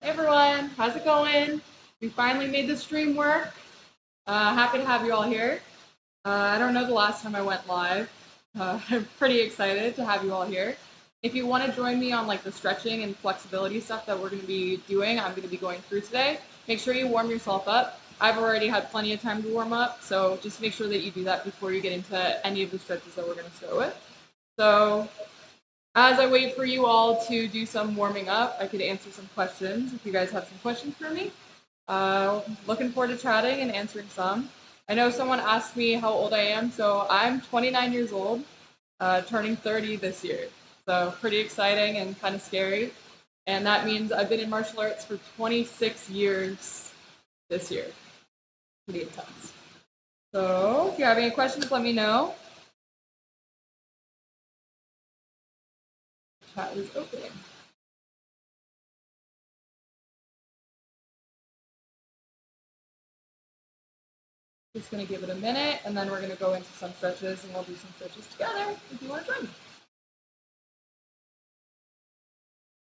Hey everyone, how's it going? We finally made the stream work. Happy to have you all here. I don't know the last time I went live. I'm pretty excited to have you all here. If you want to join me on like the stretching and flexibility stuff that we're going to be doing, I'm going to be going through today. Make sure you warm yourself up. I've already had plenty of time to warm up, so just make sure that you do that before you get into any of the stretches that we're going to start with. So as I wait for you all to do some warming up, I could answer some questions if you guys have some questions for me. Looking forward to chatting and answering some. I know someone asked me how old I am, so I'm 29 years old, turning 30 this year. So pretty exciting and kind of scary. And that means I've been in martial arts for 26 years this year. Pretty intense. So if you have any questions, let me know. Chat is opening. Just going to give it a minute, and then we're going to go into some stretches, and we'll do some stretches together if you want to join me.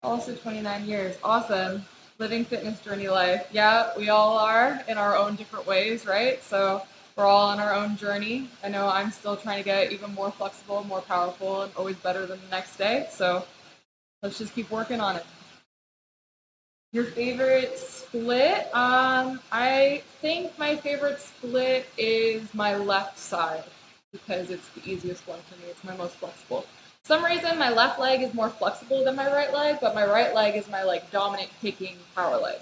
Also 29 years. Awesome. Living fitness journey life. Yeah, we all are in our own different ways, right? So we're all on our own journey. I know I'm still trying to get even more flexible, more powerful, and always better than the next day. So let's just keep working on it. Your favorite split? I think my favorite split is my left side because it's the easiest one for me. It's my most flexible. For some reason, my left leg is more flexible than my right leg, but my right leg is my like dominant kicking power leg.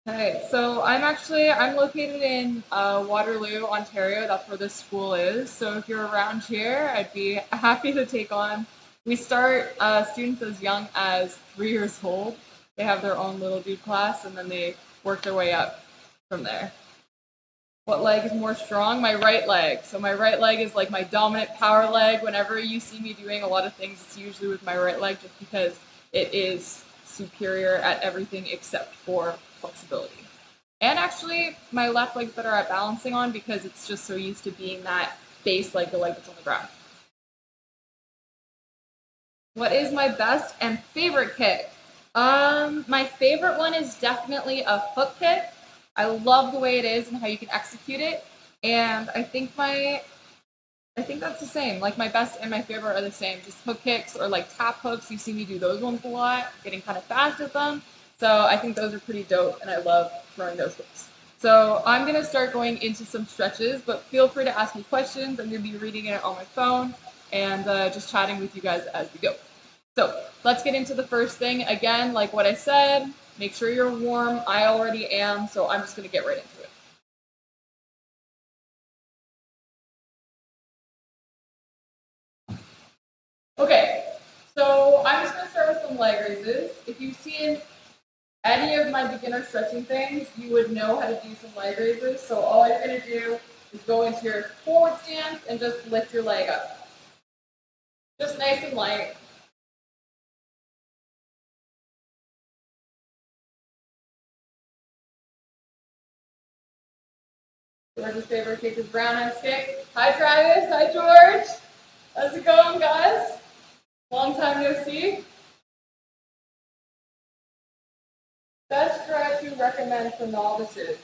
Okay, so I'm located in Waterloo, Ontario. That's where this school is. So if you're around here, I'd be happy to take on. We start students as young as 3 years old. They have their own little dude class, and then they work their way up from there. What leg is more strong? My right leg. So my right leg is like my dominant power leg. Whenever you see me doing a lot of things, it's usually with my right leg, just because it is superior at everything except for flexibility. And actually, my left leg's better at balancing on because it's just so used to being that base leg, the leg that's on the ground. What is my best and favorite kick? My favorite one is definitely a hook kick. I love the way it is and how you can execute it. And I think that's the same. Like my best and my favorite are the same. Just hook kicks or like tap hooks. You see me do those ones a lot, getting kind of fast at them. So I think those are pretty dope, and I love throwing those hooks. So I'm gonna start going into some stretches, but feel free to ask me questions. I'm gonna be reading it on my phone and just chatting with you guys as we go. So let's get into the first thing. Again, like what I said, make sure you're warm. I already am, so I'm just gonna get right into it. Okay, so I'm just going to start with some leg raises. If you've seen any of my beginner stretching things, you would know how to do some leg raises. So all you're going to do is go into your forward stance and just lift your leg up. Just nice and light. George's favorite kick is roundhouse kick. Hi Travis, hi George. How's it going, guys? Long time no see. Best stretch you recommend for novices?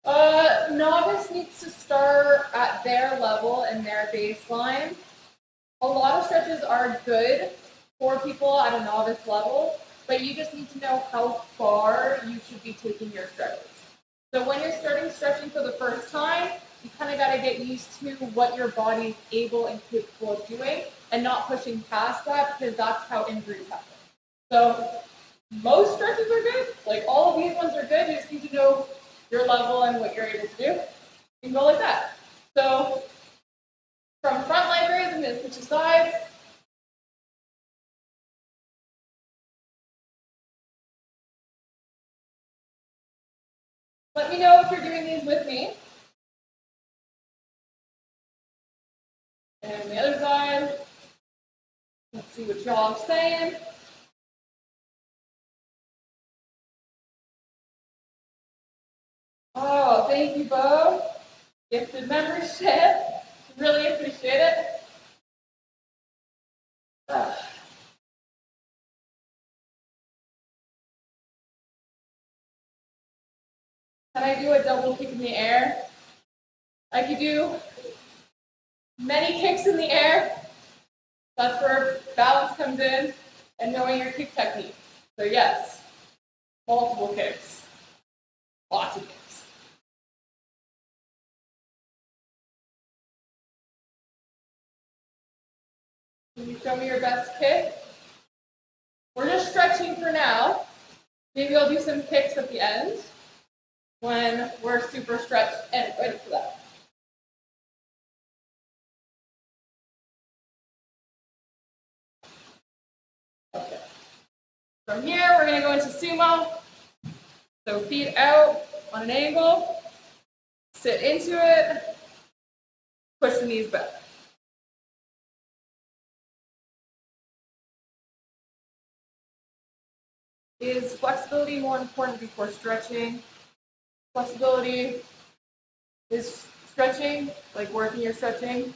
Novice needs to start at their level and their baseline. A lot of stretches are good for people at a novice level, but you just need to know how far you should be taking your stretches. So when you're starting stretching for the first time, you kind of got to get used to what your body is able and capable of doing and not pushing past that, because that's how injuries happen. So most stretches are good. Like all of these ones are good. You just need to know your level and what you're able to do. You can go like that. So from front leg raise, I'm going to switch to sides. Let me know if you're doing these with me. And the other side. Let's see what y'all are saying. Oh, thank you, Bo. Gifted membership. Really appreciate it. Can I do a double kick in the air? I could do many kicks in the air. That's where balance comes in and knowing your kick technique. So yes, multiple kicks, lots of kicks. Can you show me your best kick? We're just stretching for now. Maybe I'll do some kicks at the end when we're super stretched and ready for that. Okay. From here, we're going to go into Sumo. So feet out on an angle, sit into it, push the knees back. Is flexibility more important before stretching? Flexibility is stretching, like working your stretching,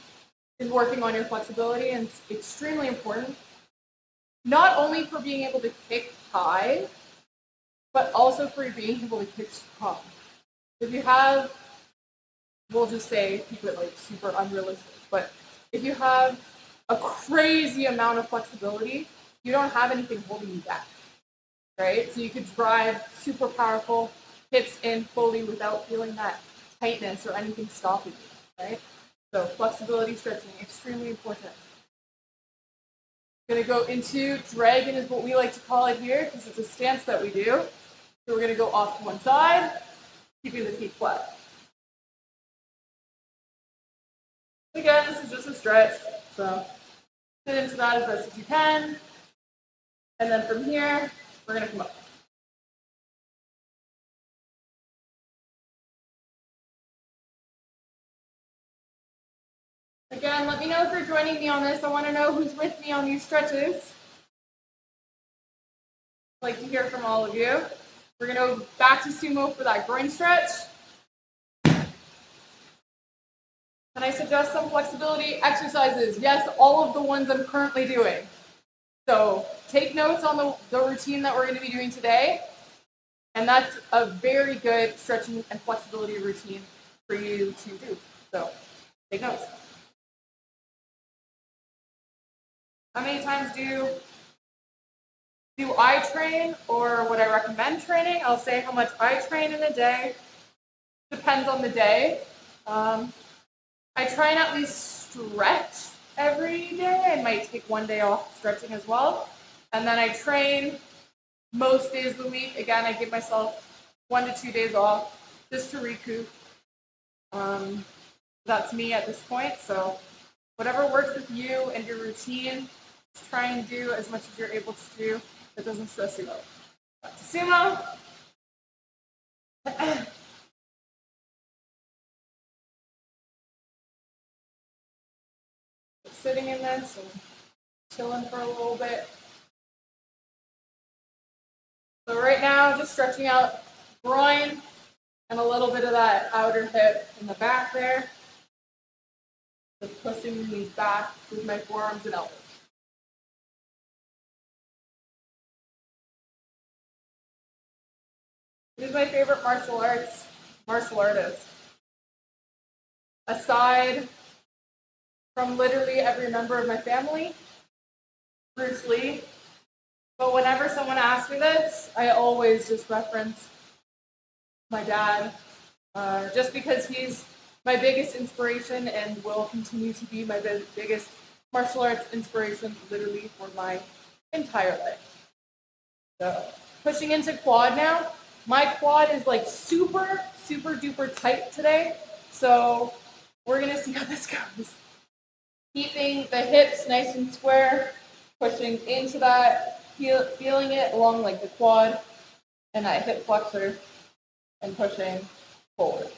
is working on your flexibility, and it's extremely important. Not only for being able to kick high, but also for being able to kick strong. If you have, we'll just say, keep it like super unrealistic, but if you have a crazy amount of flexibility, you don't have anything holding you back, right? So you could drive super powerful hips in fully without feeling that tightness or anything stopping you, right? So flexibility stretching, extremely important. Going to go into dragon is what we like to call it here because it's a stance that we do. So we're going to go off to one side, keeping the feet flat. Again, this is just a stretch, so sit into that as best as you can. And then from here, we're going to come up. Again, let me know if you're joining me on this. I want to know who's with me on these stretches. I'd like to hear from all of you. We're going to go back to Sumo for that groin stretch. And I suggest some flexibility exercises. Yes, all of the ones I'm currently doing. So take notes on the routine that we're going to be doing today. And that's a very good stretching and flexibility routine for you to do. So take notes. How many times do I train, or would I recommend training? I'll say how much I train in a day. Depends on the day. I try and at least stretch every day. I might take one day off stretching as well. And then I train most days of the week. Again, I give myself 1 to 2 days off just to recoup. That's me at this point. So whatever works with you and your routine, just try and do as much as you're able to do that doesn't stress you out. Back to Sumo. Sitting in this and chilling for a little bit. So right now, just stretching out groin and a little bit of that outer hip in the back there. Just pushing the knees back with my forearms and elbows. Who's my favorite martial artist? Aside from literally every member of my family, Bruce Lee. But whenever someone asks me this, I always just reference my dad, just because he's my biggest inspiration and will continue to be my biggest martial arts inspiration literally for my entire life. So pushing into quad now. My quad is like super, super duper tight today. So we're going to see how this goes. Keeping the hips nice and square, pushing into that, feeling it along like the quad and that hip flexor, and pushing forward.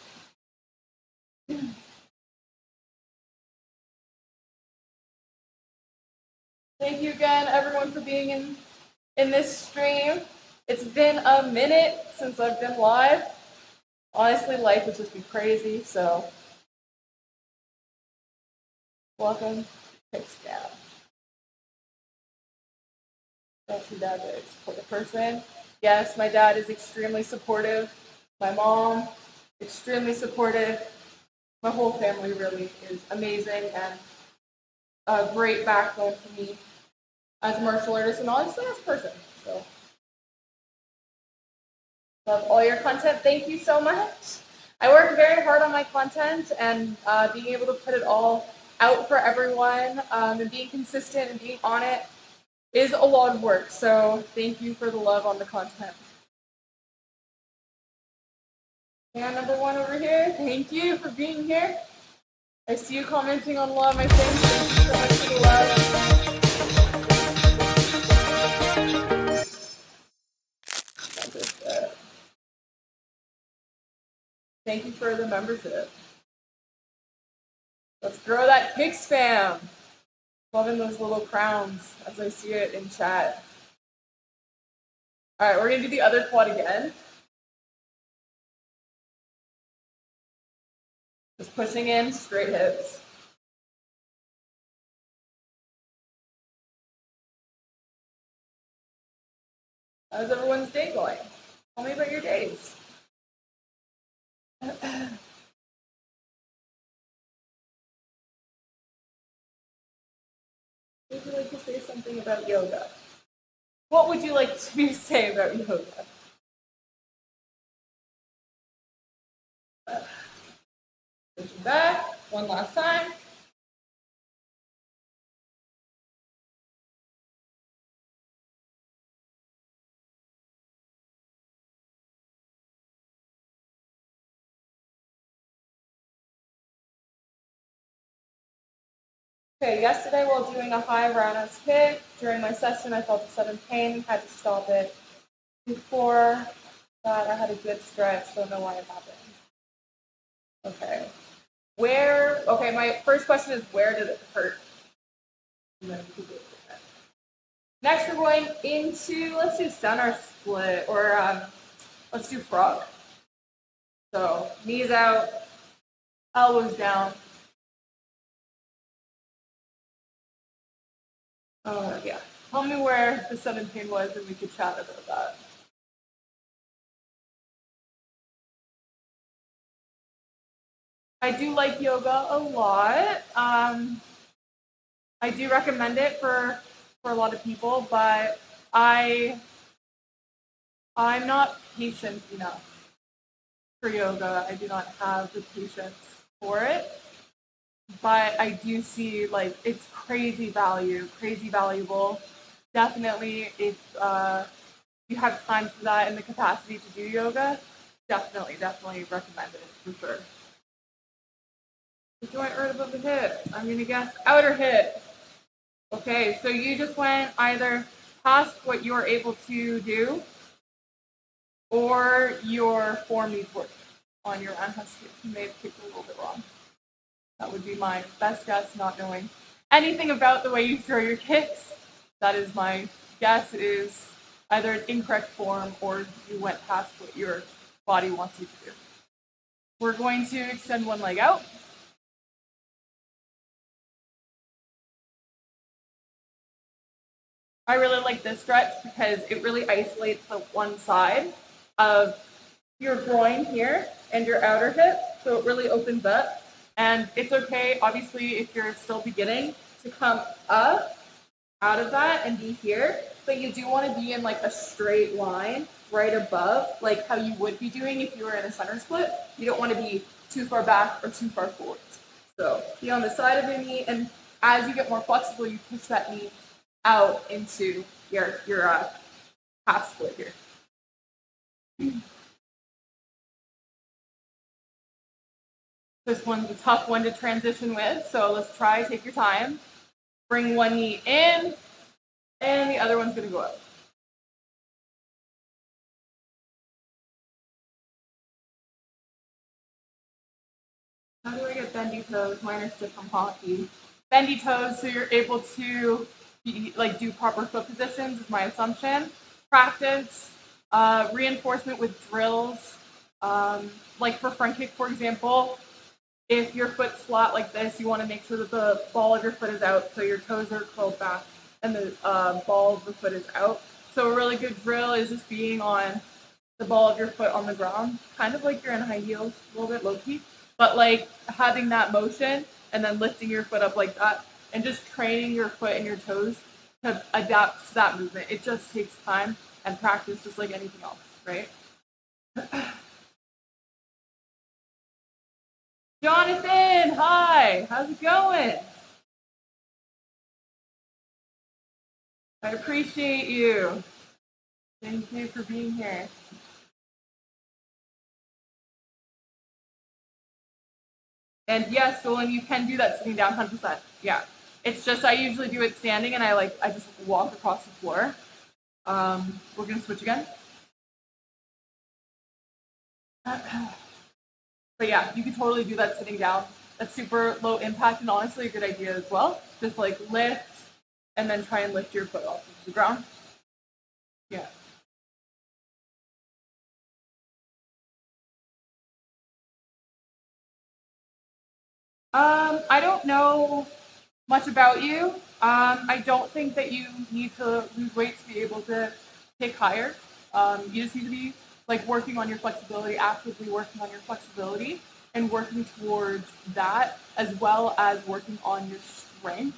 Thank you again, everyone, for being in this stream. It's been a minute since I've been live. Honestly, life has just been crazy, so welcome. Kicks down. That's your dad to support the person. Yes, my dad is extremely supportive. My mom, extremely supportive. My whole family really is amazing and a great backbone for me as a martial artist and honestly as a person. So, love all your content. Thank you so much. I work very hard on my content and being able to put it all out for everyone and being consistent and being on it is a lot of work. So thank you for the love on the content. Fan number one over here, thank you for being here. I see you commenting on a lot of my things. Thank you so much for the love. Thank you for the membership. Let's grow that Kicks fam. Loving those little crowns as I see it in chat. All right, we're gonna do the other quad again. Just pushing in, straight hips. How's everyone's day going? Tell me about your days. Would you like to say something about yoga? What would you like me to say about yoga? Pushing back, one last time. Okay, yesterday while doing a high roundhouse kick, during my session I felt a sudden pain, had to stop it. Before that I had a good stretch, don't know why it happened. Okay. Okay, my first question is where did it hurt? Next we're going into, let's do center split, or let's do frog. So knees out, elbows down. Oh yeah. Tell me where the sudden pain was and we could chat about that. I do like yoga a lot. I do recommend it for a lot of people, but I'm not patient enough for yoga. I do not have the patience for it. But I do see like it's crazy value, crazy valuable. Definitely, if you have time for that and the capacity to do yoga, definitely recommend it for sure. The joint right above the hip. I'm gonna guess outer hip. Okay, so you just went either past what you were able to do, or your form needs work on your roundhouse kick. You may have kicked a little bit wrong. That would be my best guess, not knowing anything about the way you throw your kicks. That is my guess, is either an incorrect form or you went past what your body wants you to do. We're going to extend one leg out. I really like this stretch because it really isolates the one side of your groin here and your outer hip, so it really opens up. And it's okay, obviously, if you're still beginning, to come up out of that and be here, but you do want to be in like a straight line right above, like how you would be doing if you were in a center split. You don't want to be too far back or too far forward. So be on the side of your knee, and as you get more flexible, you push that knee out into your half split here. This one's a tough one to transition with, so let's try, take your time. Bring one knee in, and the other one's gonna go out. How do I get bendy toes? Mine are stiff from hockey. Bendy toes, so you're able to do proper foot positions, is my assumption. Practice reinforcement with drills. Like for front kick, for example, if your foot's flat like this, you want to make sure that the ball of your foot is out, so your toes are curled back and the ball of the foot is out. So a really good drill is just being on the ball of your foot on the ground, kind of like you're in high heels, a little bit low key, but like having that motion and then lifting your foot up like that and just training your foot and your toes to adapt to that movement. It just takes time and practice, just like anything else, right? Jonathan, hi, how's it going? I appreciate you. Thank you for being here. And yes, Dolan, you can do that sitting down 100%. Yeah. It's just I usually do it standing and I just walk across the floor. We're gonna switch again. But yeah, you can totally do that sitting down. That's super low impact and honestly a good idea as well. Just like lift and then try and lift your foot off of the ground. Yeah. I don't know much about you. I don't think that you need to lose weight to be able to kick higher. You just need to be like working on your flexibility, actively working on your flexibility, and working towards that as well as working on your strength.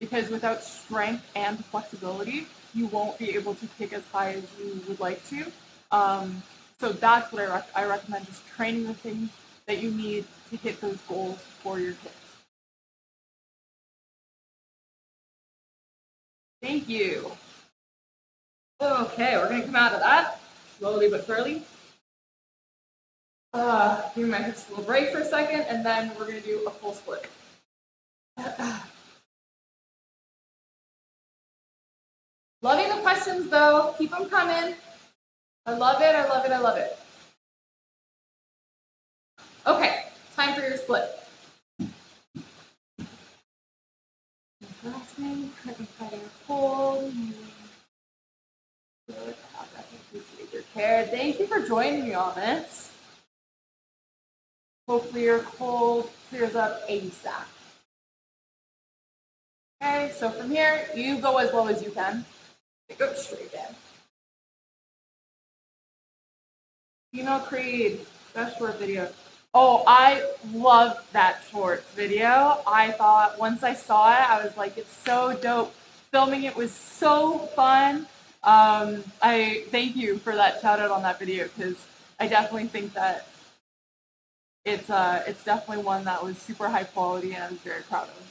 Because without strength and flexibility, you won't be able to kick as high as you would like to. Um, so that's what I recommend: just training the things that you need to hit those goals for your kids. Thank you. Okay, we're gonna come out of that slowly but surely. Giving my hips a little break for a second, and then we're gonna do a full split. Loving the questions though. Keep them coming. I love it. I love it. I love it. Okay, time for your split. Grasping, cutting, hold. Good. Appreciate your care. Thank you for joining me on this. Hopefully your cold clears up ASAP. Okay, so from here, you go as low as you can. Go straight in. Female Creed, best short video. Oh, I love that short video. I thought once I saw it, I was like, it's so dope. Filming it was so fun. I thank you for that shout out on that video because I definitely think that it's definitely one that was super high quality and I was very proud of.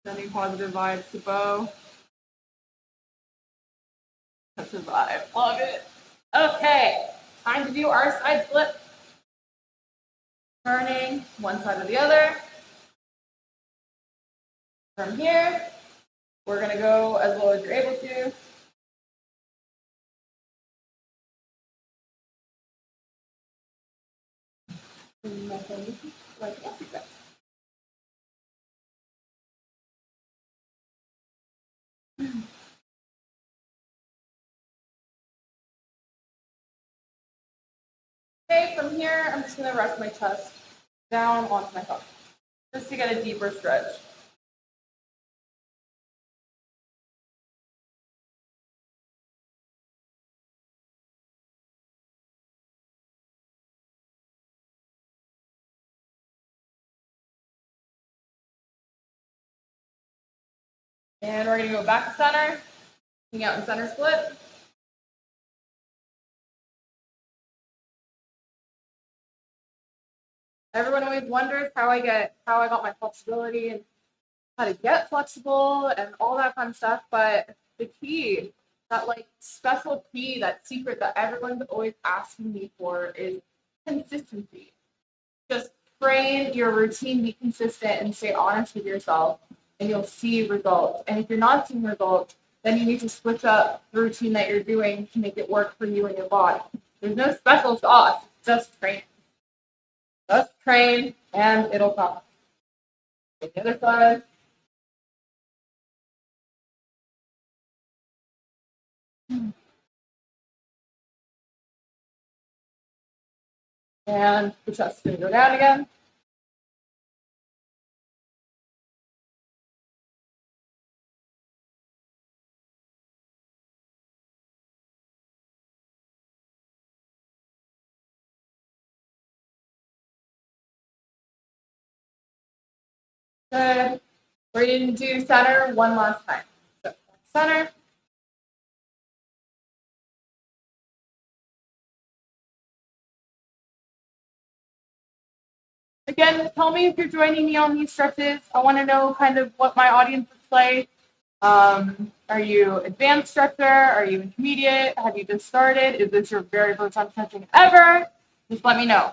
Sending positive vibes to Bo. Such a vibe. Love it. Okay, time to do our side split. Turning one side or the other. From here, we're going to go as low as you're able to. Okay, from here, I'm just going to rest my chest down onto my thumb, just to get a deeper stretch. And we're going to go back to center, hang out in center split. Everyone always wonders how I got my flexibility and how to get flexible and all that fun stuff. But the key, that like special key, that secret that everyone's always asking me for is consistency. Just train your routine, be consistent, and stay honest with yourself, and you'll see results. And if you're not seeing results, then you need to switch up the routine that you're doing to make it work for you and your body. There's no special sauce, just train. Just train, and it'll come. The other side. And the chest is going to go down again. Good. We're going to do center one last time. So center. Again, tell me if you're joining me on these stretches. I want to know kind of what my audience looks like. Are you advanced stretcher? Are you intermediate? Have you just started? Is this your very first time stretching ever? Just let me know.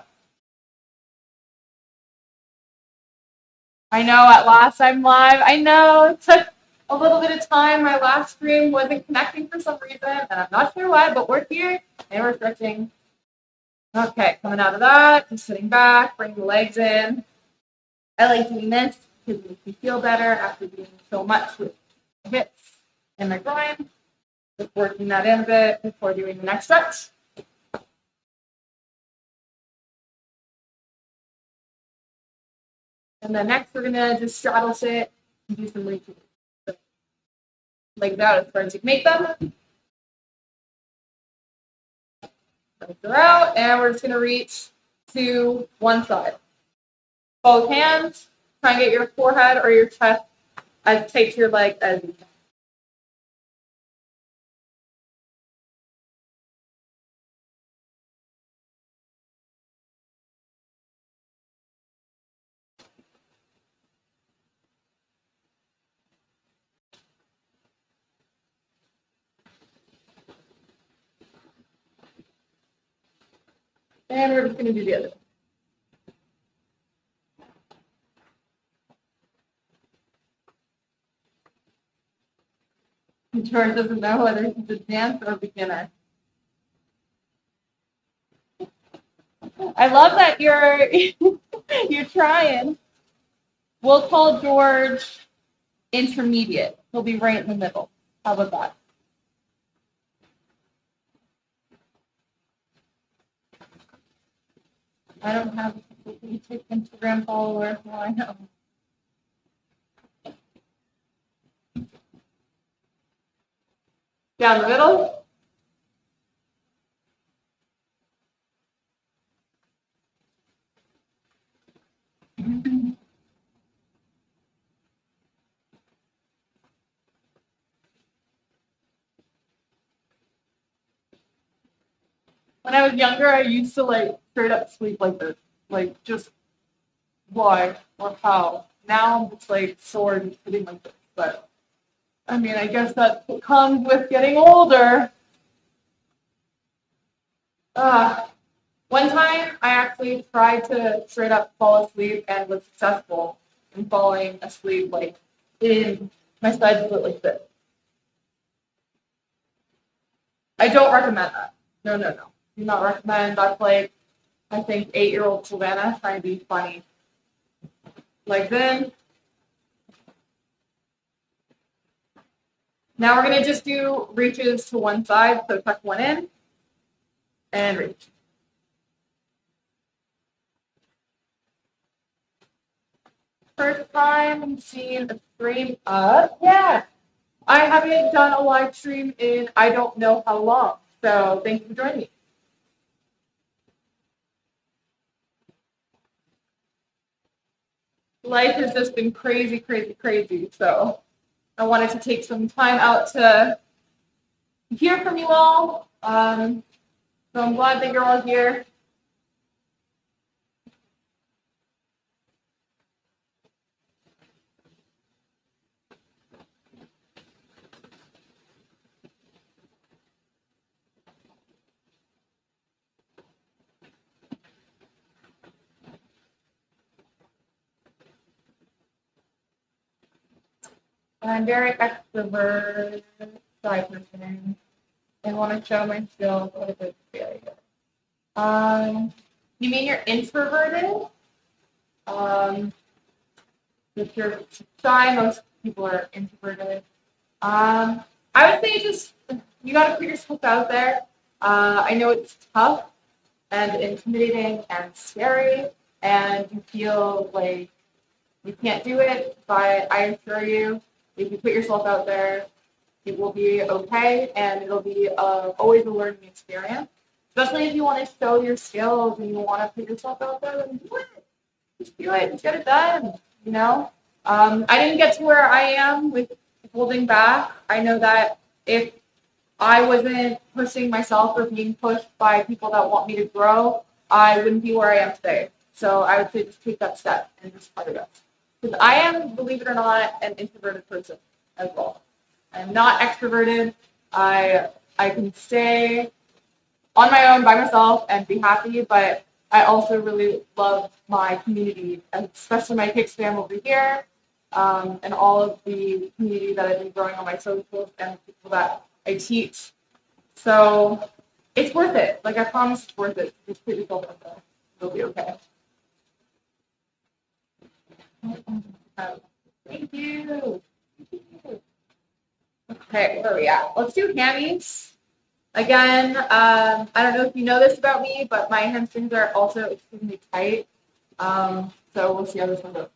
I know at last I'm live. I know it took a little bit of time. My last stream wasn't connecting for some reason, and I'm not sure why, but we're here and we're stretching. Okay, coming out of that, just sitting back, bring the legs in. I like doing this because it makes me feel better after doing so much with my hips and my groin. Just working that in a bit before doing the next stretch. And then next, we're going to just straddle sit and do some reaches. So, legs out as far as you can make them. Legs are out, and we're just going to reach to one side. Both hands, try and get your forehead or your chest as tight to your leg as you can. And we're just going to do the other. George doesn't know whether he's advanced or beginner. I love that you're you're trying. We'll call George intermediate. He'll be right in the middle. How about that? I don't have a Instagram follower. Well, I know. Down the middle. When I was younger, I used to like straight up sleep like this. Like just why or how. Now I'm just like sore and sitting like this. But I mean, I guess that comes with getting older. One time, I actually tried to straight up fall asleep and was successful in falling asleep like in my side split like this. I don't recommend that. No. Do not recommend. That's like, I think, 8-year-old Savannah trying to be funny. Legs in. Now we're going to just do reaches to one side. So tuck one in and reach. First time I'm seeing a stream up. Yeah. I haven't done a live stream in I don't know how long. So thank you for joining me. Life has just been crazy. So I wanted to take some time out to hear from you all. So I'm glad that you're all here. I'm very extrovert, shy person, and want to show my skills. What a good failure. You mean you're introverted? If you're shy, most people are introverted. I would say just you got to put yourself out there. I know it's tough and intimidating and scary, and you feel like you can't do it, but I assure you, if you put yourself out there, it will be okay, and it'll be always a learning experience. Especially if you want to show your skills and you want to put yourself out there, then do it. Just do it. Just get it done. You know. I didn't get to where I am with holding back. I know that if I wasn't pushing myself or being pushed by people that want me to grow, I wouldn't be where I am today. So I would say just take that step and just try it. Because I am, believe it or not, an introverted person as well. I'm not extroverted. I can stay on my own by myself and be happy, but I also really love my community, especially my Kicks fam over here, and all of the community that I've been growing on my socials and the people that I teach. So it's worth it. Like I promise it's worth it. Just put yourself out there. It'll be okay. Thank you. Okay, where are we at? Let's do hammies. Again, I don't know if you know this about me, but my hamstrings are also extremely tight. So we'll see how this one goes.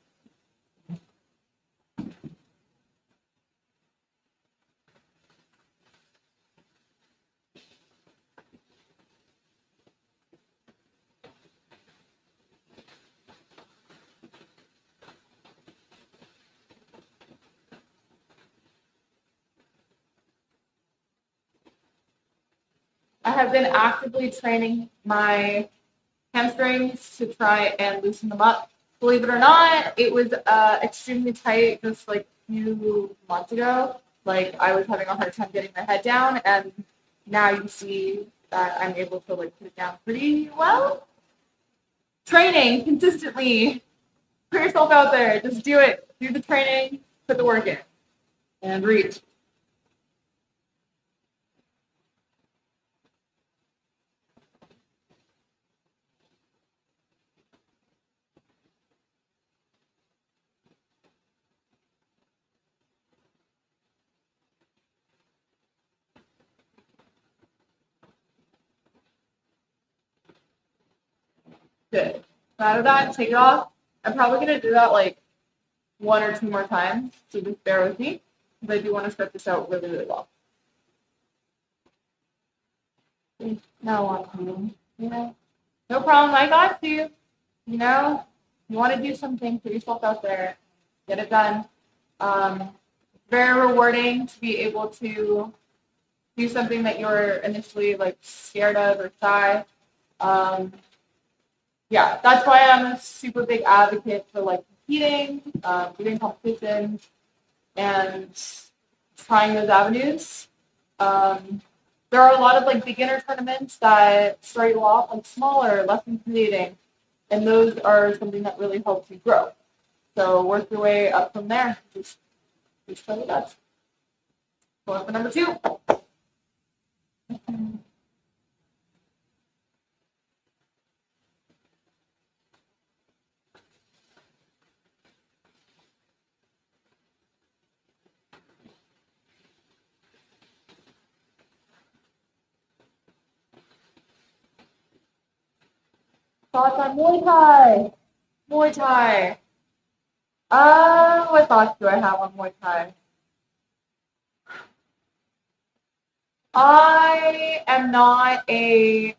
I have been actively training my hamstrings to try and loosen them up. Believe it or not, it was extremely tight just like a few months ago. Like I was having a hard time getting my head down, and now you see that I'm able to like put it down pretty well. Training consistently. Put yourself out there. Just do it. Do the training. Put the work in, and reach. Good. Out of that, take it off. I'm probably gonna do that like one or two more times, so just bear with me, because I do want to start this out really, really well. No problem. No problem. I got you. You know, you want to do something, put yourself out there, get it done. Very rewarding to be able to do something that you're initially like scared of or shy. Um, yeah, that's why I'm a super big advocate for like competing, doing competitions, and trying those avenues. Um, there are a lot of like beginner tournaments that start you off like smaller, less intimidating, and those are something that really helps you grow. So work your way up from there. Just try the best. Going for number 2. Thoughts on Muay Thai? Muay Thai. What thoughts do I have on Muay Thai? I am not a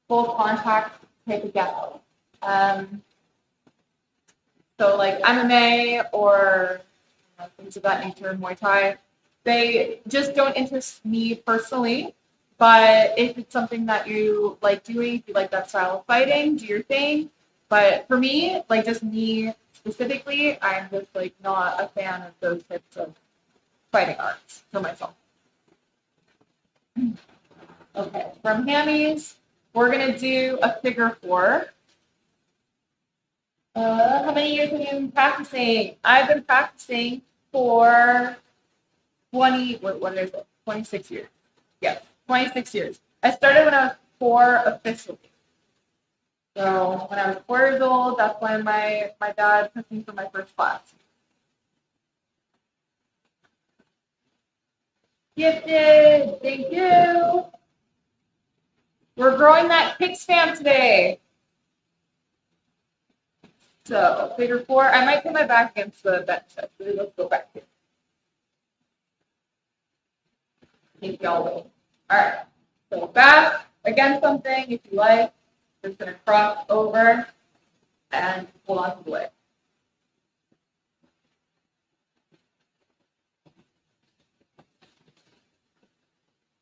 full contact type of gal. Um, so like MMA or things of that nature, Muay Thai, they just don't interest me personally. But if it's something that you like doing, if you like that style of fighting, do your thing. But for me, like just me specifically, I'm just like not a fan of those types of fighting arts for myself. Okay, from hammies, we're gonna do a figure 4. How many years have you been practicing? I've been practicing for 20, what is it? 26 years. Yes, 26 years. I started when I was 4 officially. So when I was 4 years old, that's when my dad took me for my first class. Gifted, thank you. We're growing that Kicks fam today. So figure 4. I might put my back against the bench. Actually, let's go back here. Keep y'all wait. All right. So back against something if you like. Just gonna cross over and hold on to the leg.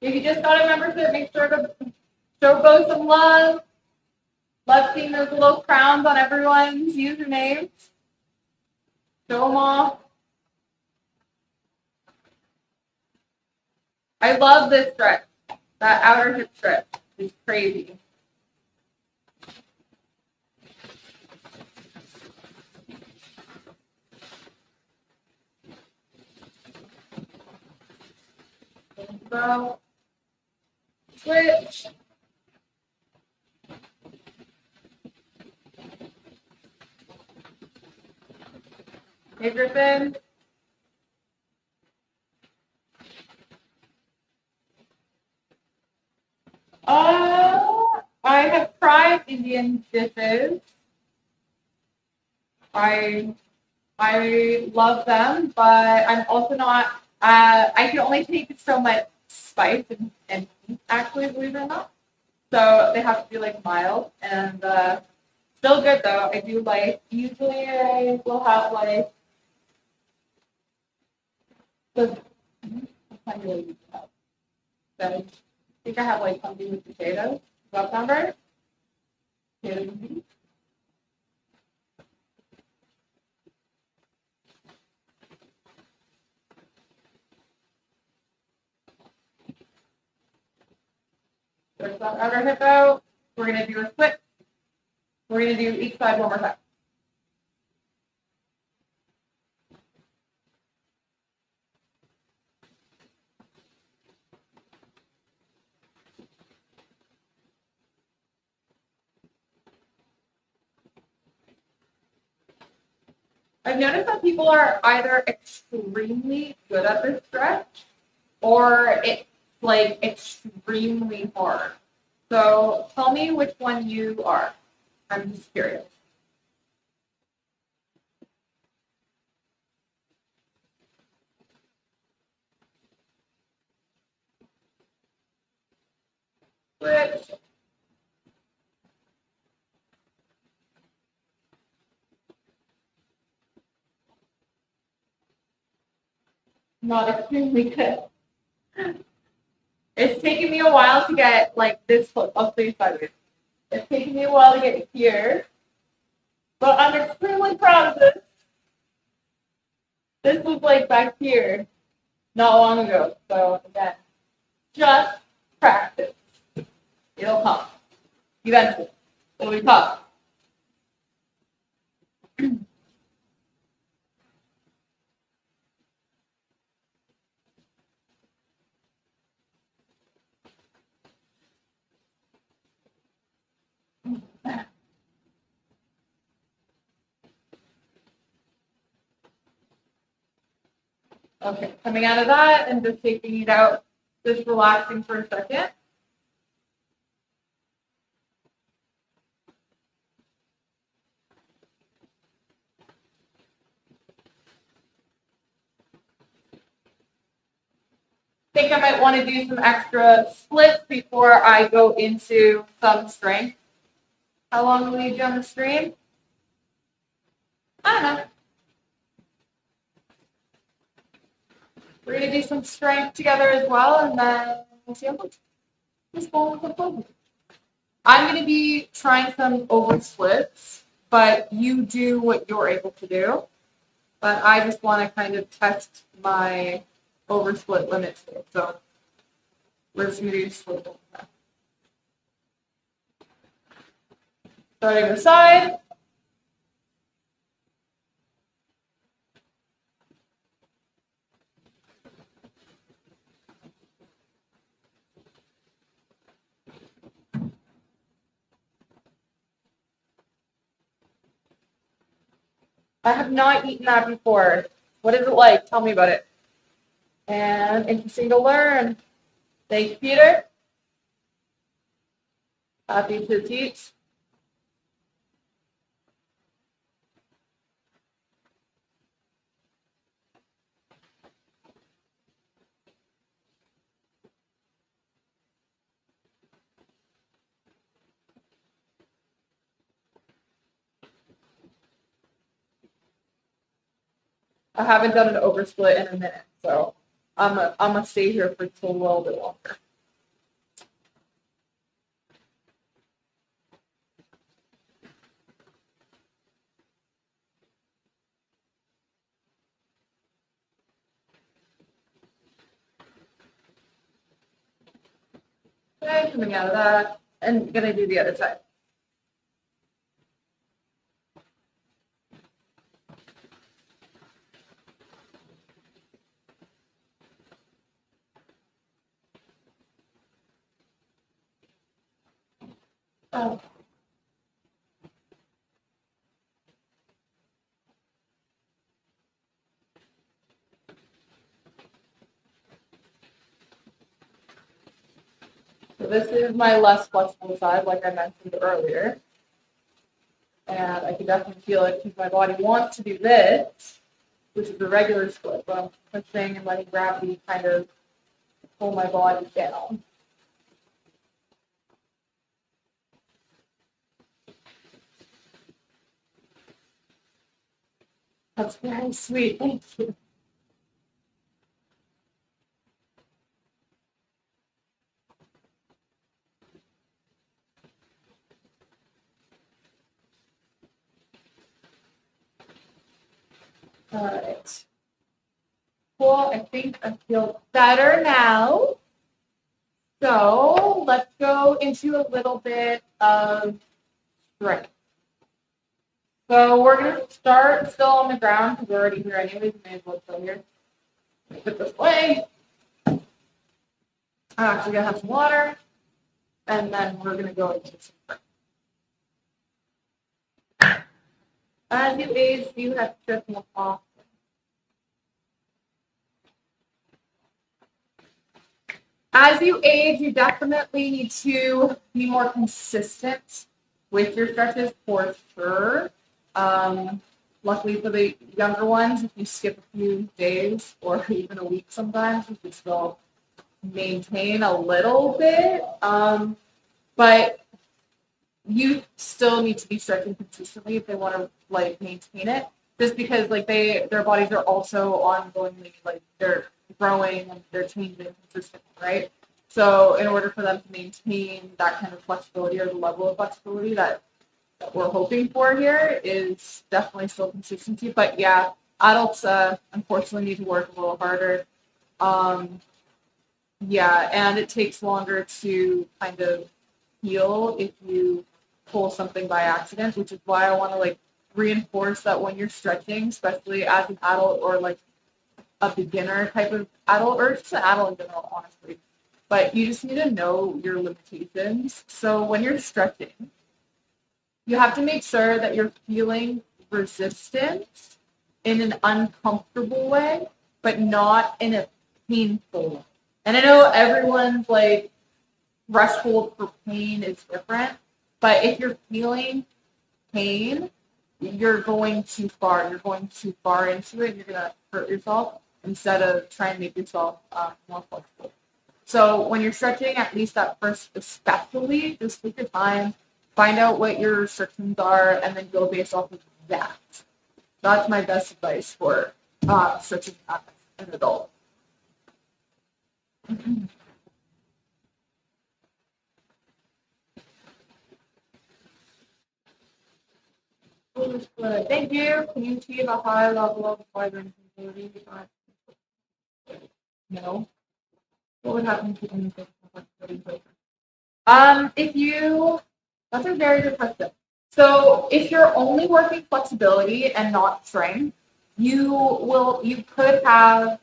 If you just got a membership, make sure to show Bo some love. Love seeing those little crowns on everyone's usernames. Show them off. I love this stretch. That outer hip stretch is crazy. Go. Switch. Hey, Griffin. I have tried Indian dishes. I love them, but I'm also not. I can only take so much spice and heat, actually, believe it or not. So they have to be like mild and still good though. I do like. Usually I will have like the. I really have. I think I have like something with potatoes. Does that sound right? Potatoes and beef. There's that outer hip out. We're gonna do a split. We're gonna do each side one more time. I've noticed that people are either extremely good at this stretch or it's like extremely hard. So tell me which one you are. I'm just curious. Switch. Not extremely good. It's taken me a while to get like this close. I'll show you sideways. It's taken me a while to get here, but I'm extremely proud of this. This was like back here not long ago. So again, just practice. It'll come. Eventually. It'll be tough. Okay, coming out of that and just taking it out, just relaxing for a second. I think I might want to do some extra splits before I go into some strength. How long will you do on the stream? I don't know. We're going to do some strength together as well, and then we'll see how much this ball will. I'm going to be trying some over splits, but you do what you're able to do. But I just want to kind of test my over split limits here. So we're just going to do split. Starting the side. I have not eaten that before. What is it like? Tell me about it. And interesting to learn. Thank you, Peter. Happy to teach. I haven't done an oversplit in a minute, so I'm gonna stay here for a little bit longer. Okay, coming out of that, and gonna do the other side. Oh. So this is my less flexible side, like I mentioned earlier. And I can definitely feel it because my body wants to do this, which is the regular split, but I'm pushing and letting gravity kind of pull my body down. That's very sweet. Thank you. All right. Cool. I think I feel better now. So let's go into a little bit of strength. So we're going to start still on the ground because we're already here anyways. May as well still here. Put this away. I'm actually going to have some water. And then we're going to go into some strength. As you age, you have to shift more often. As you age, you definitely need to be more consistent with your stretches for sure. Luckily for the younger ones, if you skip a few days or even a week sometimes, you can still maintain a little bit. But you still need to be stretching consistently if they want to like maintain it. Just because like their bodies are also ongoingly like they're growing and they're changing consistently, right? So in order for them to maintain that kind of flexibility or the level of flexibility that we're hoping for here is definitely still consistency. But yeah, adults unfortunately need to work a little harder. Yeah, and it takes longer to kind of heal if you pull something by accident, which is why I want to like reinforce that when you're stretching, especially as an adult or like a beginner type of adult, or just an adult in general, honestly. But you just need to know your limitations. So when you're stretching, you have to make sure that you're feeling resistance in an uncomfortable way, but not in a painful way. And I know everyone's like threshold for pain is different, but if you're feeling pain, you're going too far. You're going too far into it. You're gonna hurt yourself instead of trying to make yourself more flexible. So when you're stretching, at least at first, especially, just take your time, find out what your restrictions are, and then go based off of that. That's my best advice for stretching as an adult. Thank you. Can you achieve a high level of vibrancy? No. What would happen to any if you, that's a very good question. So if you're only working flexibility and not strength, you could have,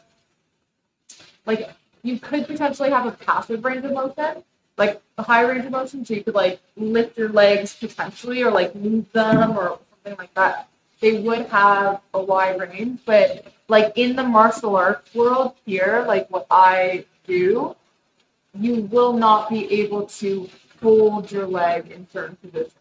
like, you could potentially have a passive range of motion, like a high range of motion, so you could like lift your legs potentially or like move them or something like that. They would have a wide range, but like in the martial arts world here, like what I do, you will not be able to hold your leg in certain positions.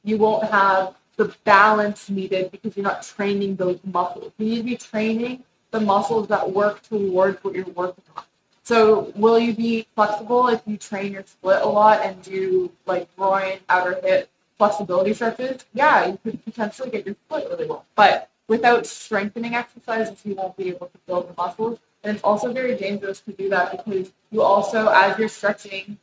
You won't have the balance needed because you're not training those muscles. You need to be training the muscles that work towards what you're working on. So will you be flexible if you train your split a lot and do like groin, outer hip flexibility stretches? Yeah, you could potentially get your split really well. But without strengthening exercises, you won't be able to build the muscles. And it's also very dangerous to do that because you also, as you're stretching,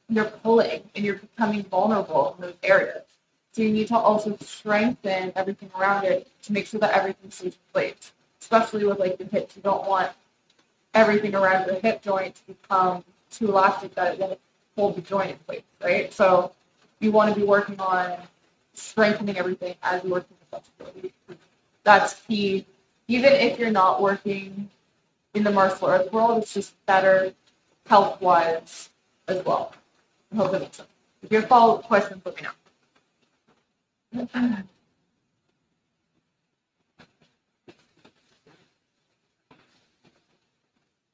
you're pulling and you're becoming vulnerable in those areas. So you need to also strengthen everything around it to make sure that everything stays in place, especially with like the hips. You don't want everything around the hip joint to become too elastic that it won't hold the joint in place, right? So you want to be working on strengthening everything as you work with flexibility. That's key. Even if you're not working in the martial arts world, it's just better health-wise as well. I hope that makes sense. If you have follow-up questions, let me know.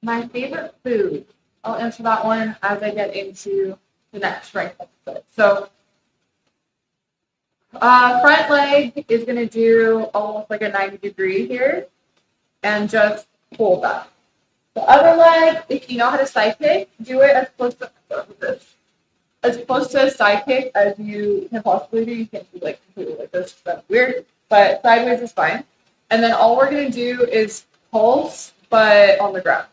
My favorite food. I'll answer that one as I get into the next strength episode. So, front leg is going to do almost like a 90-degree here, and just hold that. The other leg, if you know how to side kick, do it as close to a side kick as you can possibly do. You can't do like completely like this, that's weird, but sideways is fine. And then all we're going to do is pulse, but on the ground.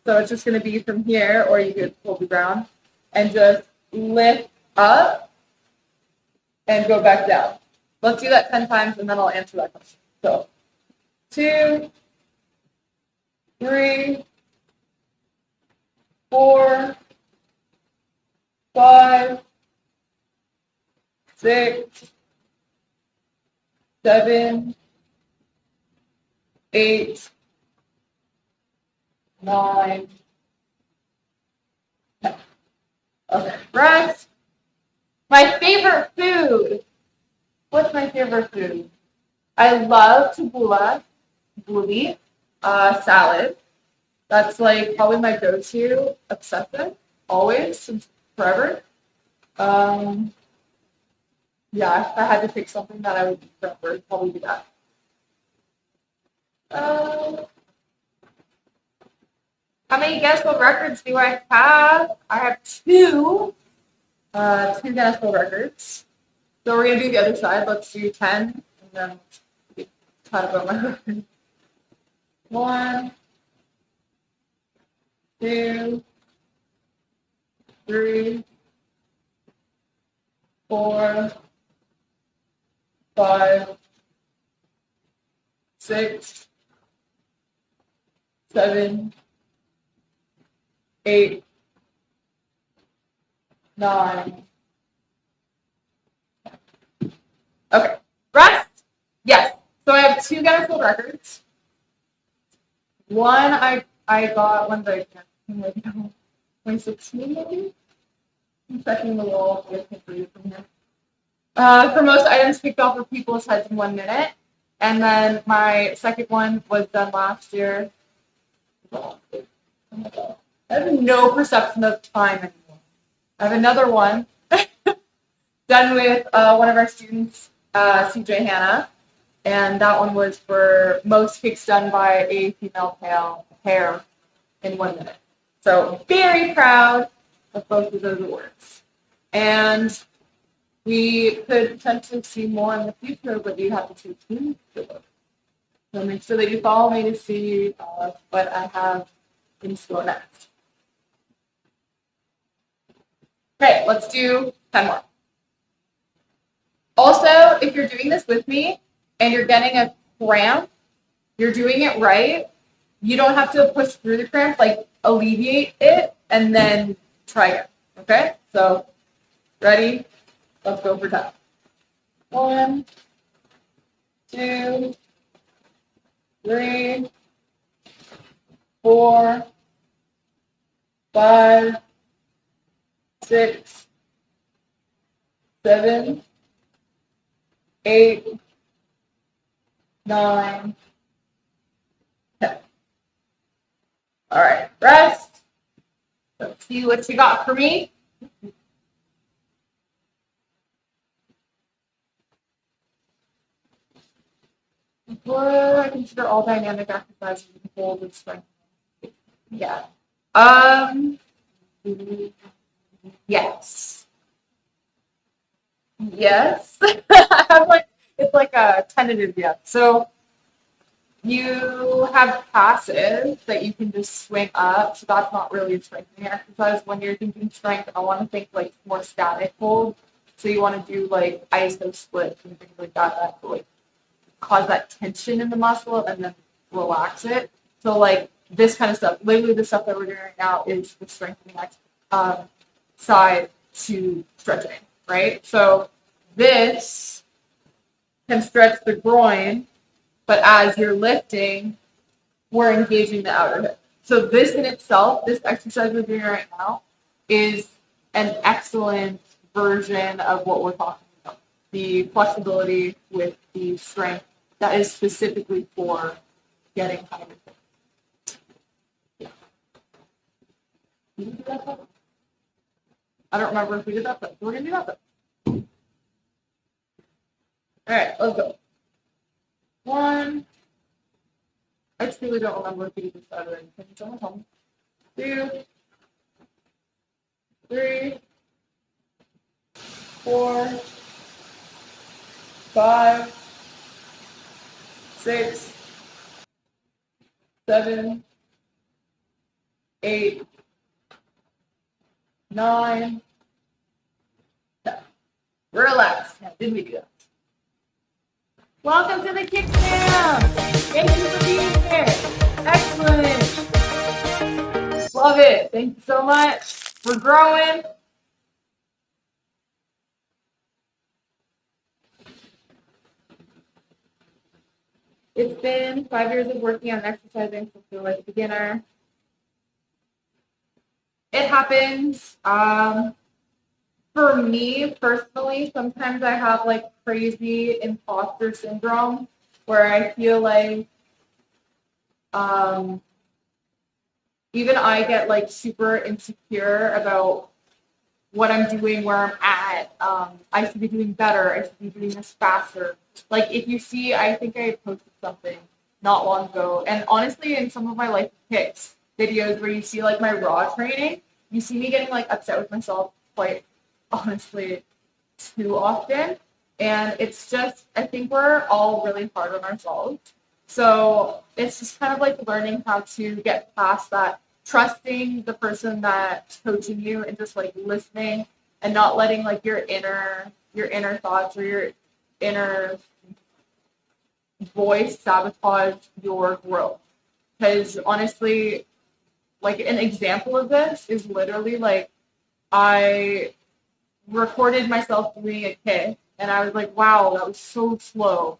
So it's just going to be from here, or you could hold the ground and just lift up and go back down. Let's do that 10 times, and then I'll answer that question. So 2, 3, 4, 5, 6, 7, 8, 9, 10. Okay, rest. My favorite food. What's my favorite food? I love tabbouleh, salad. That's like probably my go-to obsessive, always, since forever. Yeah, if I had to pick something that I would eat forever, it'd probably be that. How many Guinness World Records do I have? I have 2 Guinness World Records. So we're going to do the other side. Let's do 10, and then talk about my record. 1, 2, 3, 4, 5, 6, 7, 8, 9. Okay, rest. Yes. So I have 2 Guinness World Records. One I got when I 2016 maybe. I'm checking the wall so I can read it from here. For most items picked off of people's heads in 1 minute. And then my second one was done last year. I have no perception of time anymore. I have another one done with one of our students, CJ Hannah. And that one was for most kicks done by a female pair in 1 minute. So very proud of both of those awards. And we could potentially see more in the future, but you have to stay tuned for them. So make sure that you follow me to see what I have in store next. Okay, let's do 10 more. Also, if you're doing this with me and you're getting a cramp, you're doing it right, you don't have to push through the cramp, like alleviate it and then try it. Okay? So, ready? Let's go for 10. 1, 2, 3, 4, 5, 6, 7, 8, 9, 10. All right, rest. Let's see what you got for me. What I consider all dynamic exercises in hold and strength. Yeah. Yes. Yes. It's like a tentative yes. So you have passive that you can just swing up. So that's not really a strengthening exercise. When you're thinking strength, I want to think like more static hold. So you want to do like iso splits and things like that will like cause that tension in the muscle and then relax it. So like this kind of stuff, literally the stuff that we're doing right now is the strengthening side to stretching, right? So this can stretch the groin, but as you're lifting, we're engaging the outer hip. So this in itself, this exercise we're doing right now, is an excellent version of what we're talking about. The flexibility with the strength that is specifically for getting higher. I don't remember if we did that, but we're going to do that. All right, let's go. 1. I truly don't remember if we did this other than can someone tell me? 2, 3, 4, 5, 6, 7, 8, 9, 10. Relax. Now, didn't we do that? Welcome to the kick jam. Thank you for being here. Excellent. Love it. Thank you so much. We're growing. It's been 5 years of working on exercising, so I feel like a beginner. It happens. For me personally, sometimes I have like crazy imposter syndrome where I feel like even I get like super insecure about what I'm doing, where I'm at. I should be doing better. I should be doing this faster. Like if you see, I think I posted something not long ago, and honestly, in some of my like kicks videos where you see like my raw training, you see me getting like upset with myself quite honestly too often. And it's just, I think we're all really hard on ourselves. So it's just kind of like learning how to get past that, trusting the person that's coaching you and just like listening and not letting like your inner thoughts or your inner voice sabotage your growth. Because honestly, like an example of this is literally like I recorded myself doing a kick and I was like, wow, that was so slow.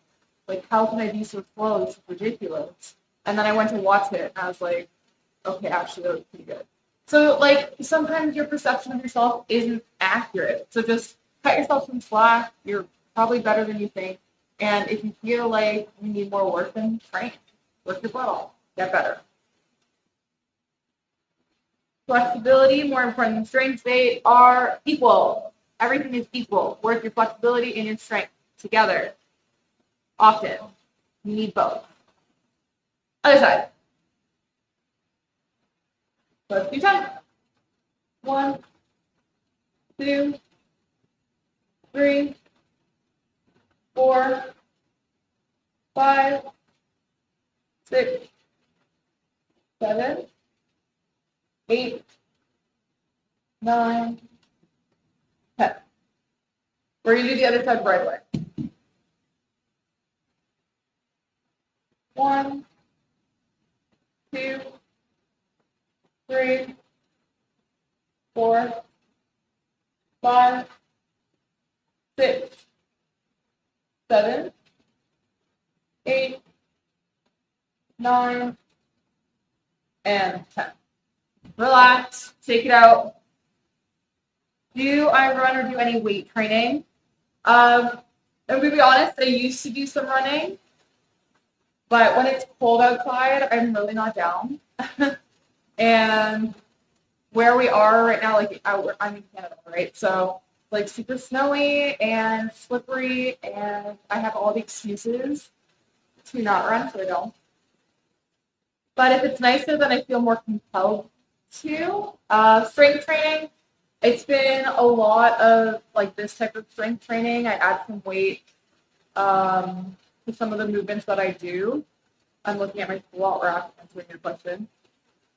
Like, how can I be so slow? It's ridiculous. And then I went to watch it and I was like, okay, actually, that was pretty good. So, like, sometimes your perception of yourself isn't accurate. So just cut yourself some slack. You're probably better than you think. And if you feel like you need more work, then train. Work your butt off. Get better. Flexibility, more important than strength, they are equal. Everything is equal. Work your flexibility and your strength together. Often. You need both. Other side. Let's do 10. 1, 2, 3, 4, 5, 6, 7, 8, 9, 10. We're going to do the other side right away. 1, 2, 3, 4, 5, 6, 7, 8, 9, and 10. Relax, take it out. Do I run or do any weight training? I'm going to be honest, I used to do some running, but when it's cold outside, I'm really not down. And where we are right now, like I'm in Canada, right? So like super snowy and slippery, and I have all the excuses to not run, so I don't. But if it's nicer, then I feel more compelled to. Strength training, it's been a lot of like this type of strength training. I add some weight to some of the movements that I do. I'm looking at my squat rack answering your question.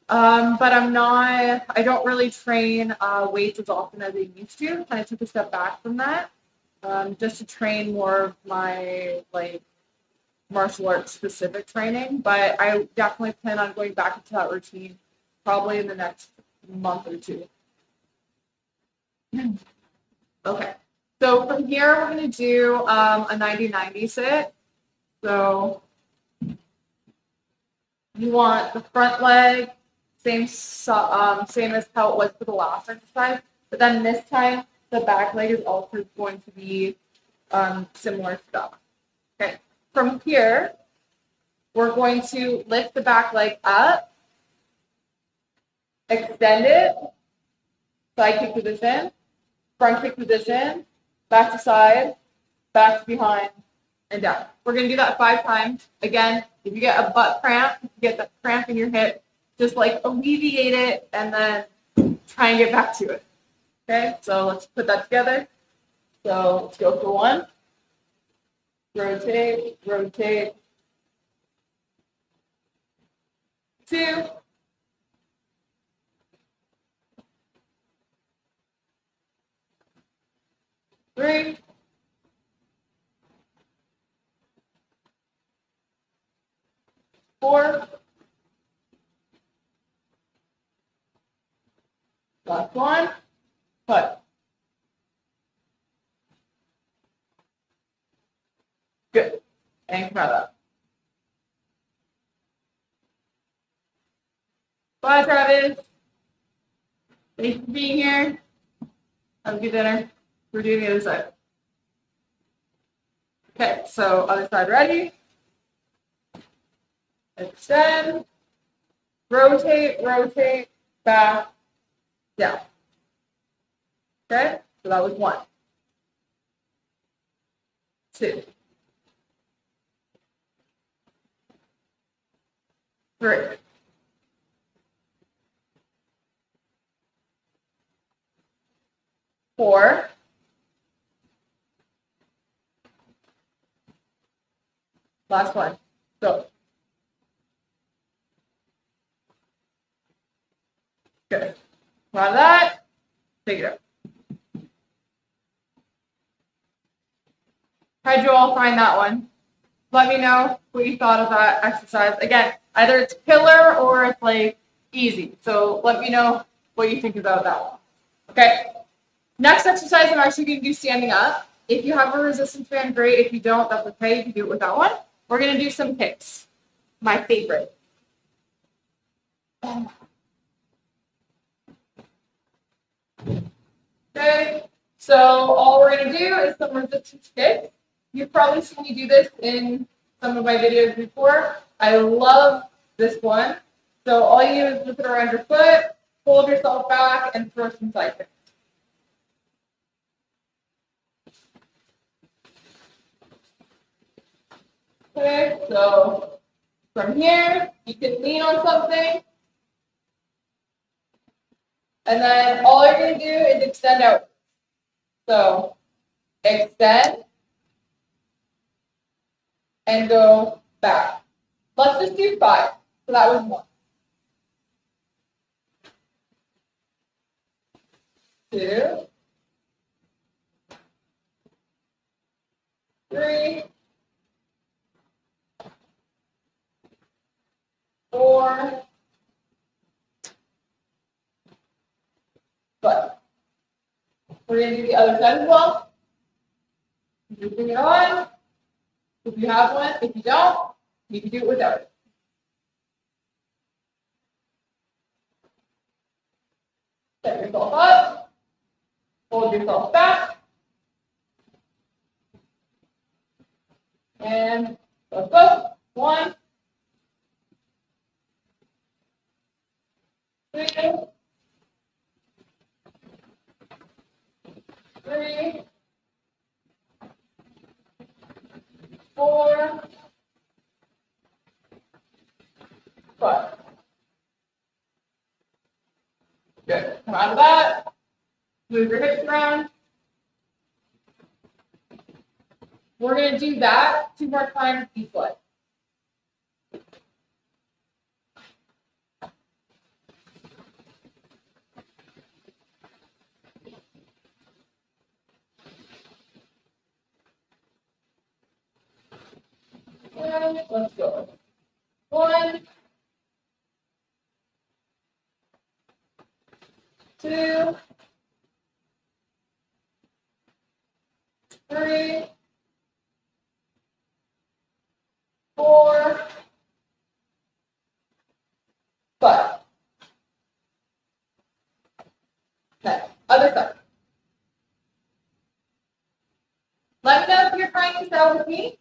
But I don't really train weights as often as I used to. Kind of took a step back from that just to train more of my like martial arts specific training. But I definitely plan on going back into that routine probably in the next month or two. Okay. So from here, we're going to do a 90-90 sit. So you want the front leg, same as how it was for the last exercise, but then this time the back leg is also going to be similar stuff. Okay. From here, we're going to lift the back leg up, extend it, side kick position, front kick position, back to side, back to behind, and down. We're going to do that 5 times. Again, if you get a butt cramp, if you get that cramp in your hip, just like alleviate it and then try and get back to it. Okay, so let's put that together. So let's go for 1. Rotate, rotate. 2. 3. 4. Last 1. Put. Good. And come out. Bye, Travis. Thanks for being here. Have a good dinner. We're doing the other side. Okay, so other side ready. Extend. Rotate, rotate, back, down. Okay, so that was 1. 2. 3. 4. 1. Go. Good. Out of that, take it out. How'd you all find that one? Let me know what you thought of that exercise. Again, either it's pillar or it's like easy. So let me know what you think about that one. Okay. Next exercise, I'm actually going to do standing up. If you have a resistance band, great. If you don't, that's okay. You can do it without one. We're going to do some kicks. My favorite. Okay, so all we're going to do is some resistance kicks. You've probably seen me do this in some of my videos before. I love this one. So all you do is lift it around your foot, hold yourself back, and throw some side kicks. Okay, so from here, you can lean on something. And then all you're going to do is extend out. So extend and go back. Let's just do 5. So that was 1. 2. 3. 4. 5. We're going to do the other side as well. You bring it on. If you have one, if you don't, you can do it without it. Set yourself up. Hold yourself back. And let's go. 1. 2. 3. 4. 5. Good. Come out of that. Move your hips around. We're going to do that 2 more times each leg. And let's go. 1. 2. 3, 4, 5. Okay, other side. Let me know if you're trying this out with me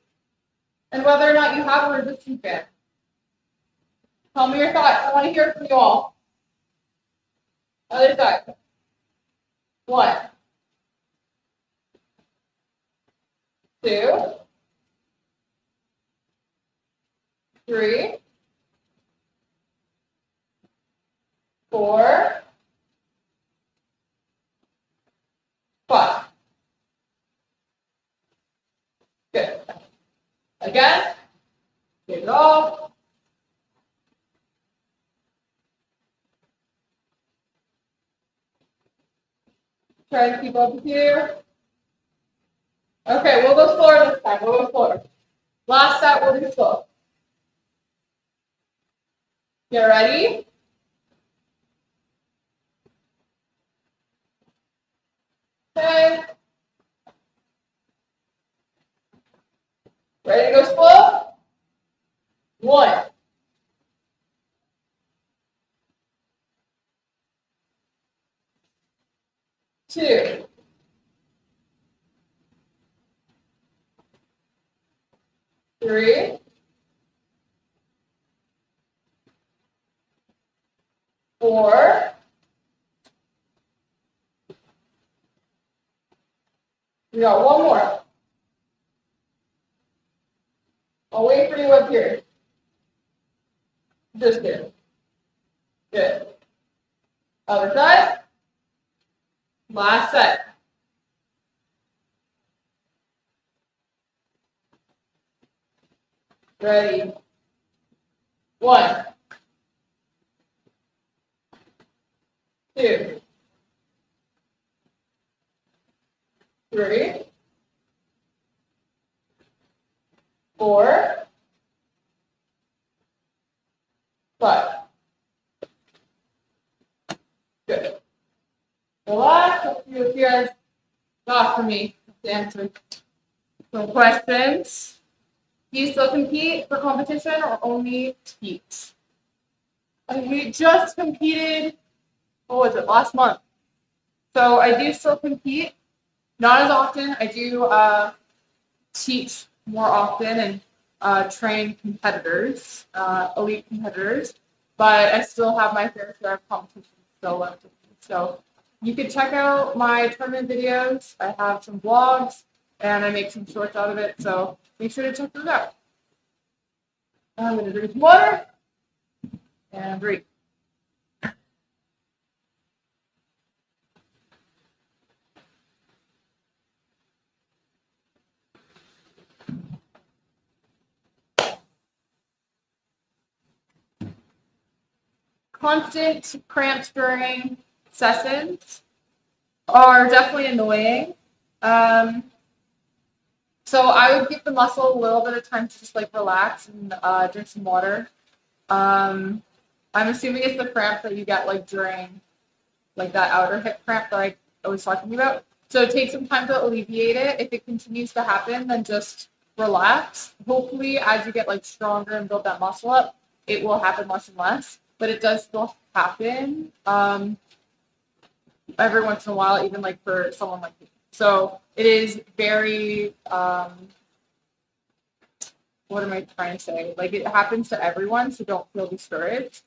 and whether or not you have a resistance band. Tell me your thoughts. I want to hear from you all. Other side. 1, 2, 3, 4, 5. Good. Again. Get it off. Try to keep up here. Okay, we'll go slower this time. We'll go slower. Last set, we'll do slow. Get ready. Okay. Ready to go slow? 1, 2, 3, 4, 'We got one more. I'll wait for you up here. Just kidding. Good. Other side. Last set. Ready. 1, 2, 3, 4, 5. Good. Relax. Let's see what you guys got for me to answer some questions. Do you still compete for competition or only teach? We just competed, what was it, last month. So I do still compete, not as often. I do teach more often and train competitors, elite competitors, but I still have my fair share of competition still left. So you can check out my tournament videos. I have some vlogs and I make some shorts out of it. So make sure to check those out. I'm going to drink some water and breathe. Constant cramps during sessions are definitely annoying. So I would give the muscle a little bit of time to just like relax and drink some water. I'm assuming it's the cramp that you get like during like that outer hip cramp that I was talking about. So take some time to alleviate it. If it continues to happen, then just relax. Hopefully, as you get like stronger and build that muscle up, it will happen less and less. But it does still happen every once in a while, even like for someone like me. So it is very, what am I trying to say? Like it happens to everyone, so don't feel discouraged.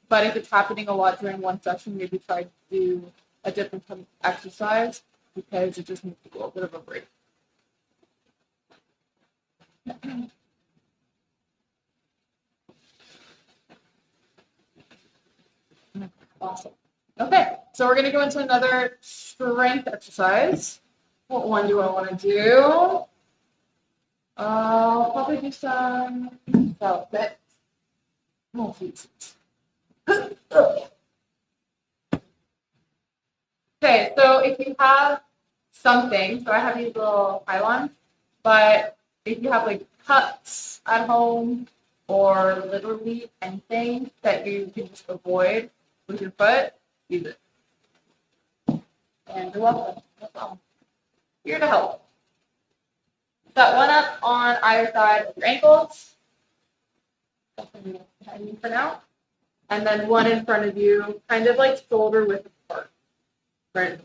But if it's happening a lot during one session, maybe try to do a different exercise because it just needs a little bit of a break. Awesome. Okay, so we're going to go into another strength exercise. What one do I want to do? I'll probably do some velvet. Oh, feet. Okay, so if you have something, so I have these little pylons, but if you have like cuts at home or literally anything that you can just avoid with your foot, use it. And you're welcome. No problem. Here to help. Set one up on either side of your ankles. Behind you for now. And then one in front of you, kind of like shoulder width apart. Right.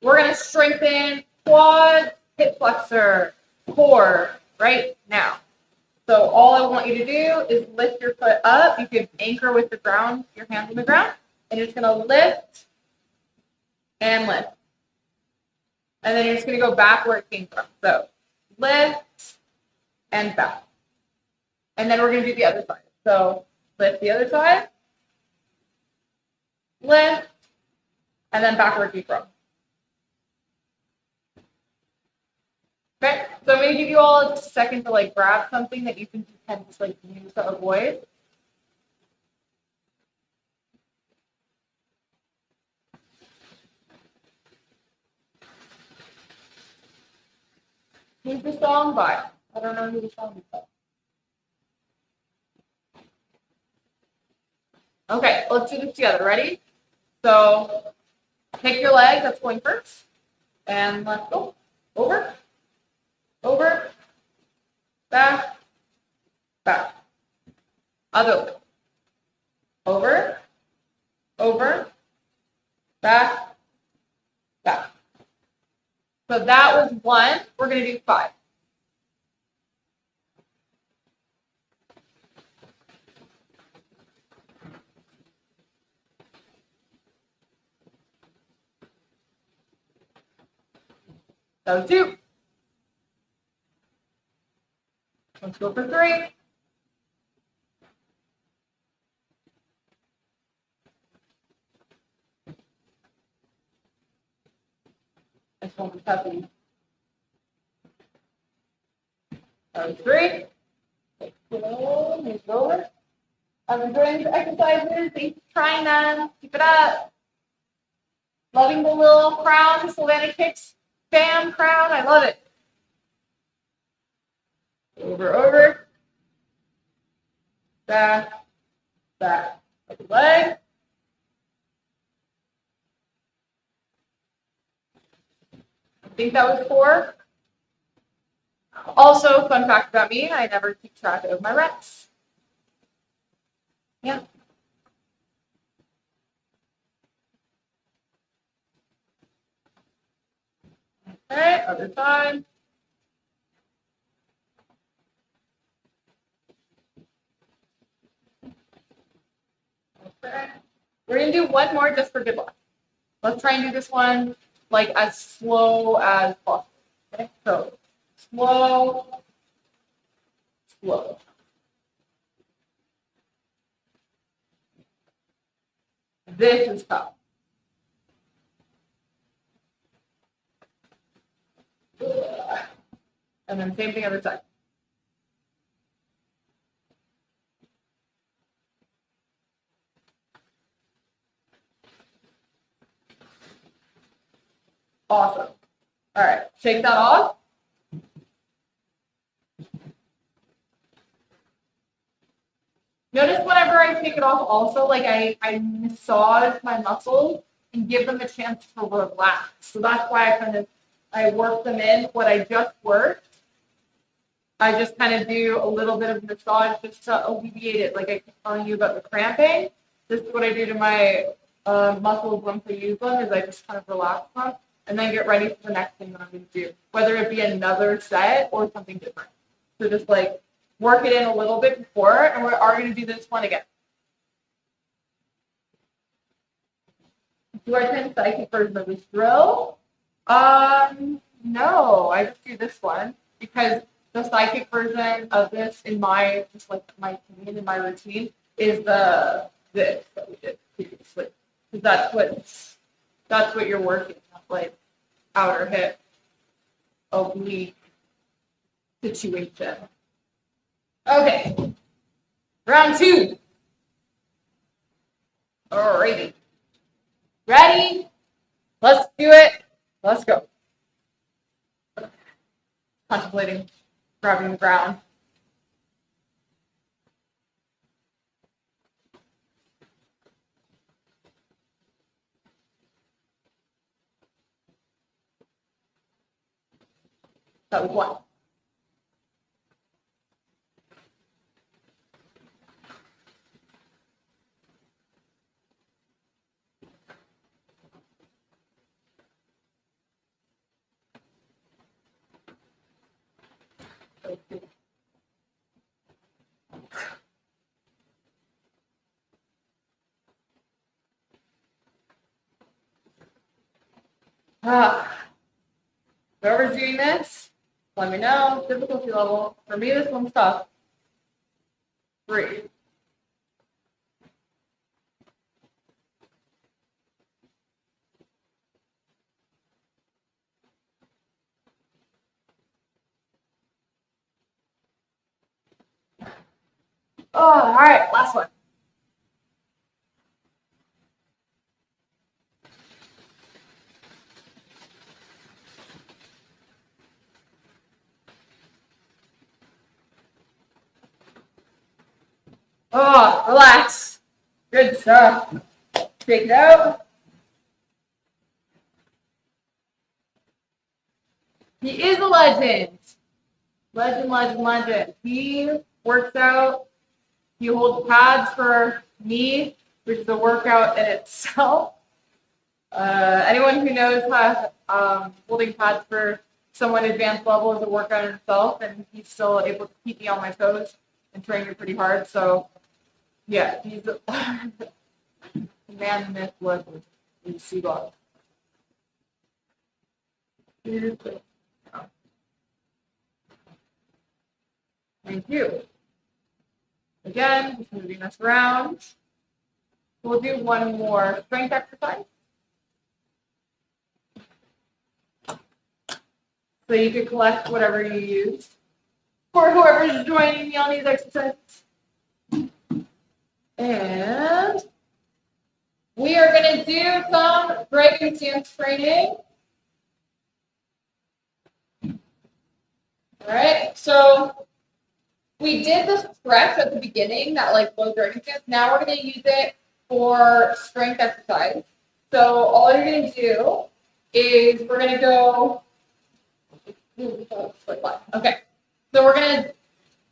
We're going to strengthen quads, hip flexor, core right now. So all I want you to do is lift your foot up. You can anchor with the ground, your hands on the ground, and you're just going to lift and lift. And then you're just going to go back where it came from. So lift and back. And then we're going to do the other side. So lift the other side, lift, and then back where it came from. Okay, so I'm going to give you all just a second to like grab something that you can just like use to avoid. Who's the song by? I don't know who the song is by. Okay, let's do this together. Ready? So pick your leg that's going first. And let's go. Over, over, back, back. Other leg. Over, over, back, back. So that was 1. We're going to do 5. That was 2. Let's go for 3. This one was heavy. That was 3. Slow, move over. I'm enjoying these exercises. Thanks for trying them. Keep it up. Loving the little crown, the SilvanaKicks fan crown. I love it. Over, over. Back, back. Other leg. I think that was 4. Also, fun fact about me, I never keep track of my reps. Yeah. Okay, other side. Okay. We're going to do one more just for good luck. Let's try and do this one like as slow as possible. Okay, so slow, slow. This is tough. And then same thing other side. Awesome. All right, shake that off. Notice whenever I take it off also, like I massage my muscles and give them a chance to relax. So that's why I work them in. What I just worked, I just kind of do a little bit of massage just to alleviate it. Like I keep telling you about the cramping. This is what I do to my muscles once I use them, is I just kind of relax them and then get ready for the next thing that I'm going to do, whether it be another set or something different. So just like work it in a little bit before, and we are going to do this one again. Do I turn the psychic version of this drill? No, I just do this one because the psychic version of this in my in my routine is this that we did previously. Because that's what you're working on, like outer hip oblique situation. Okay, round 2. Alrighty. Ready? Let's do it. Let's go. Contemplating grabbing the ground. That was 1. Whoever's doing this, let me know. Difficulty level. For me, this one's tough. 3. Oh, all right, last one. Oh, relax. Good stuff. Take it out. He is a legend. Legend. He works out. He holds pads for me, which is a workout in itself. Anyone who knows how holding pads for someone advanced level is a workout in itself, and he's still able to keep me on my toes and train me pretty hard. So, yeah, he's a man, myth, legend. He's Seagull. Thank you. Again, just moving us around. We'll do one more strength exercise. So you can collect whatever you use for whoever's joining me on these exercises. And we are going to do some dragon stance training. All right, so we did the stretch at the beginning, that like low dragon stance. Now we're going to use it for strength exercise. So all you're going to do is we're going to go. Okay, so we're going to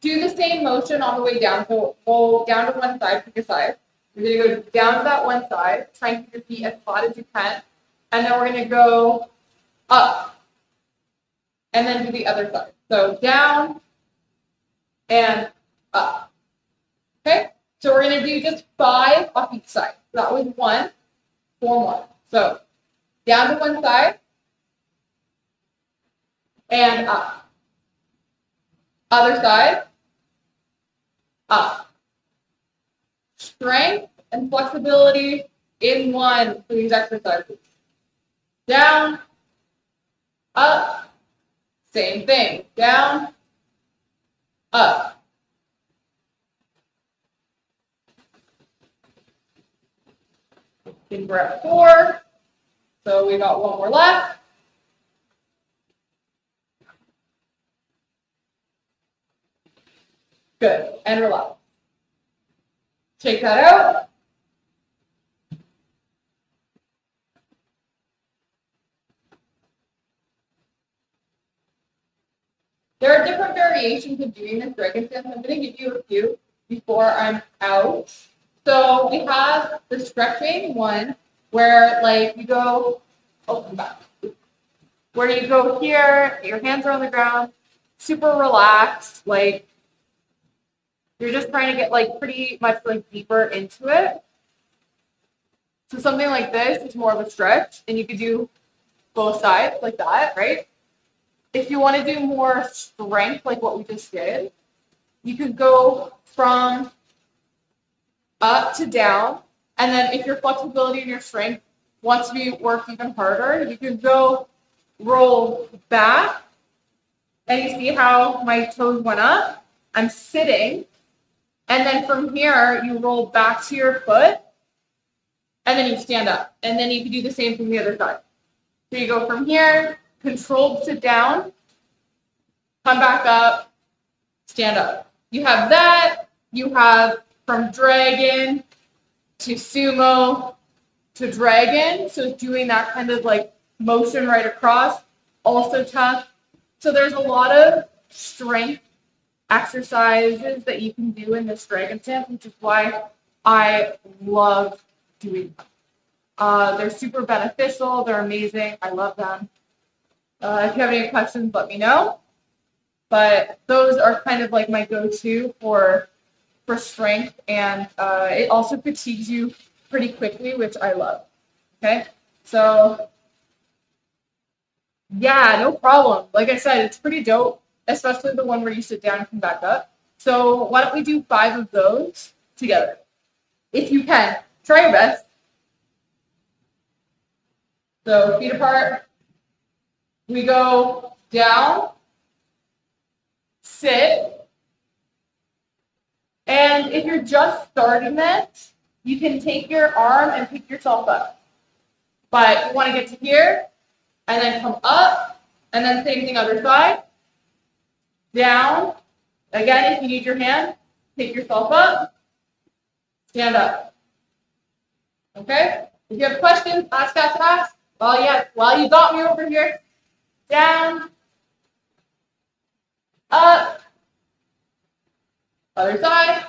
do the same motion on the way down. So go down to one side, pick a side. You're going to go down to that one side, try and keep your feet as flat as you can. And then we're going to go up and then do the other side. So down and up. Okay, so we're going to do just 5 off each side. So that was 1, 4 more. So down to one side and up. Other side, up. Strength and flexibility in one for these exercises. Down, up, same thing. Down, up. I think we're at 4, so we got 1 more left. Good, and relax. Take that out. There are different variations of doing this dragon stance. I'm going to give you a few before I'm out. So we have the stretching one where like you go, back. Where you go here, your hands are on the ground, super relaxed, like you're just trying to get like pretty much like deeper into it. So something like this is more of a stretch, and you could do both sides like that, right? If you want to do more strength, like what we just did, you could go from up to down, and then if your flexibility and your strength wants to be worked even harder, you could go roll back, and you see how my toes went up? I'm sitting, and then from here, you roll back to your foot, and then you stand up, and then you can do the same from the other side. So you go from here, controlled sit down, come back up, stand up. You have that. You have from dragon to sumo to dragon. So doing that kind of like motion right across, also tough. So there's a lot of strength exercises that you can do in this dragon stance, which is why I love doing them. They're super beneficial. They're amazing. I love them. If you have any questions, let me know. But those are kind of like my go-to for strength, and it also fatigues you pretty quickly, which I love. Okay, so yeah, no problem. Like I said, it's pretty dope, especially the one where you sit down and come back up. So why don't we do 5 of those together? If you can, try your best. So feet apart. We go down, sit, and if you're just starting this, you can take your arm and pick yourself up. But you want to get to here, and then come up, and then same thing other side. Down. Again, if you need your hand, pick yourself up, stand up. Okay? If you have questions, ask. While you got me over here, down, up, other side.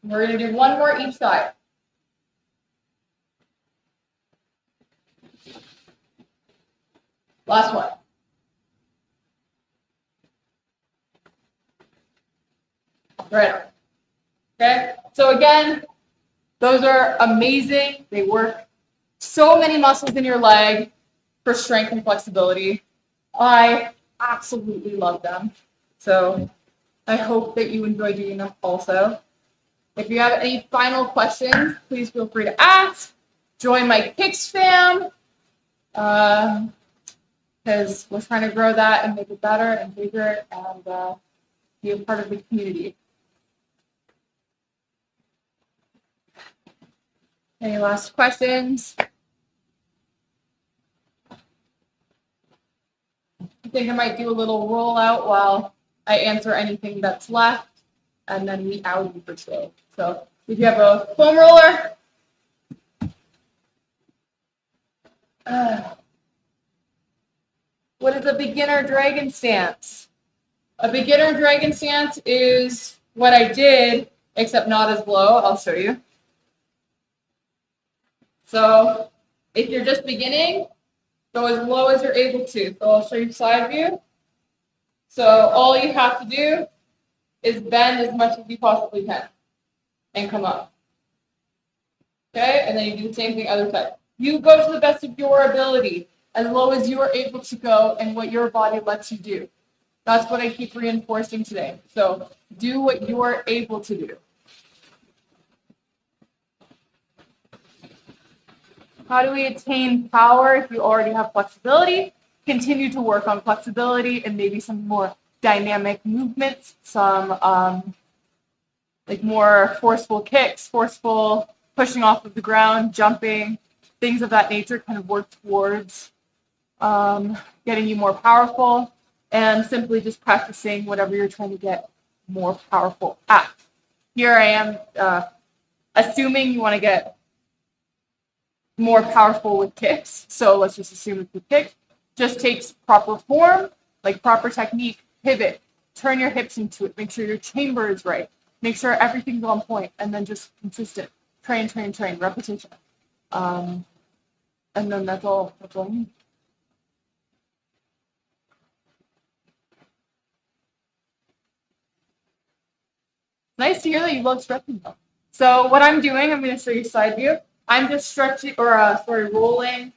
We're going to do 1 more each side. Last one. Right. Okay. So again, those are amazing. They work so many muscles in your leg for strength and flexibility. I absolutely love them. So I hope that you enjoy doing them also. If you have any final questions, please feel free to ask. Join my Kicks fam, because we're trying to grow that and make it better and bigger and be a part of the community. Any last questions? I think I might do a little rollout while I answer anything that's left, and then we out for today. So if you have a foam roller, what is a beginner dragon stance? A beginner dragon stance is what I did, except not as low. I'll show you. So if you're just beginning, go as low as you're able to. So I'll show you side view. So all you have to do is bend as much as you possibly can and come up. Okay, and then you do the same thing other side. You go to the best of your ability, as low as you are able to go and what your body lets you do. That's what I keep reinforcing today. So do what you are able to do. How do we attain power if you already have flexibility? Continue to work on flexibility and maybe some more dynamic movements, some like more forceful kicks, forceful pushing off of the ground, jumping, things of that nature kind of work towards getting you more powerful, and simply just practicing whatever you're trying to get more powerful at. Here I am assuming you want to get more powerful with kicks, so let's just assume it's with kicks. Just takes proper form, like proper technique, pivot, turn your hips into it, make sure your chamber is right, make sure everything's on point, and then just consistent. Train, repetition. And then that's all I need. Nice to hear that you love stretching though. So what I'm doing, I'm going to show you side view. I'm just stretching, rolling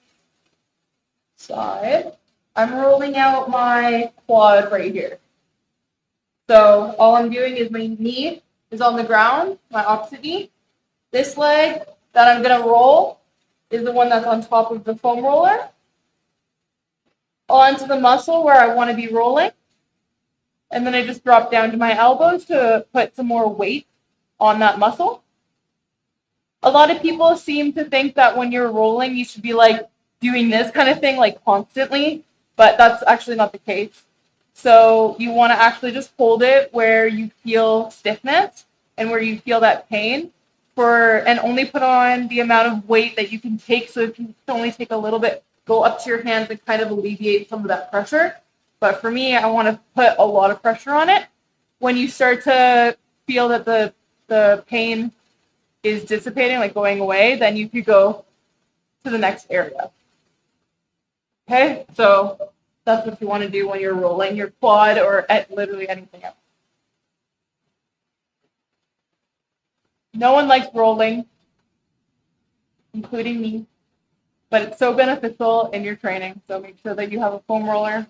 side. I'm rolling out my quad right here. So all I'm doing is my knee is on the ground, my opposite knee. This leg that I'm going to roll is the one that's on top of the foam roller. Onto the muscle where I want to be rolling. And then I just drop down to my elbows to put some more weight on that muscle. A lot of people seem to think that when you're rolling, you should be like doing this kind of thing like constantly. but that's actually not the case. So you want to actually just hold it where you feel stiffness and where you feel that pain and only put on the amount of weight that you can take. So if you can only take a little bit, go up to your hands and kind of alleviate some of that pressure. But for me, I want to put a lot of pressure on it. When you start to feel that the pain is dissipating, like going away, then you could go to the next area. Okay, so that's what you want to do when you're rolling your quad or at literally anything else. No one likes rolling, including me, but it's so beneficial in your training. So make sure that you have a foam roller.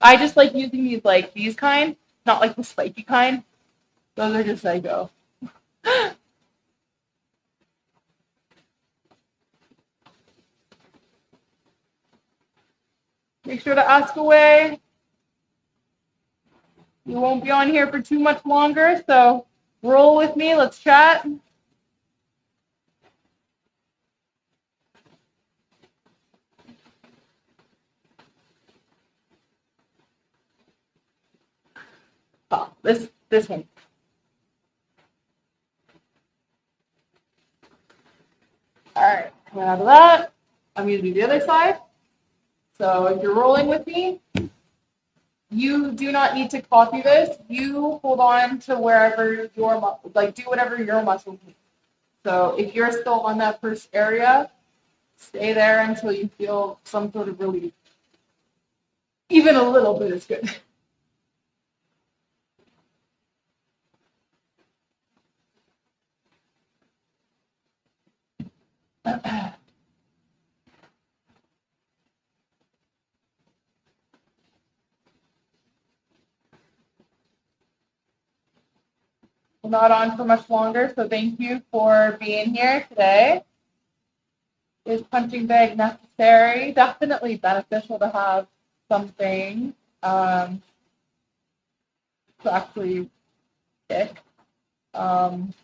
I just like using these kind, not like the spiky kind. Those are just I go. Make sure to ask away. You won't be on here for too much longer, so roll with me. Let's chat. Oh, this one. All right, coming out of that, I'm going to do the other side. So if you're rolling with me, you do not need to copy this. You hold on to wherever do whatever your muscles need. So if you're still on that first area, stay there until you feel some sort of relief. Even a little bit is good. We're not on for much longer, so thank you for being here today. Is punching bag necessary? Definitely beneficial to have something to actually kick. It's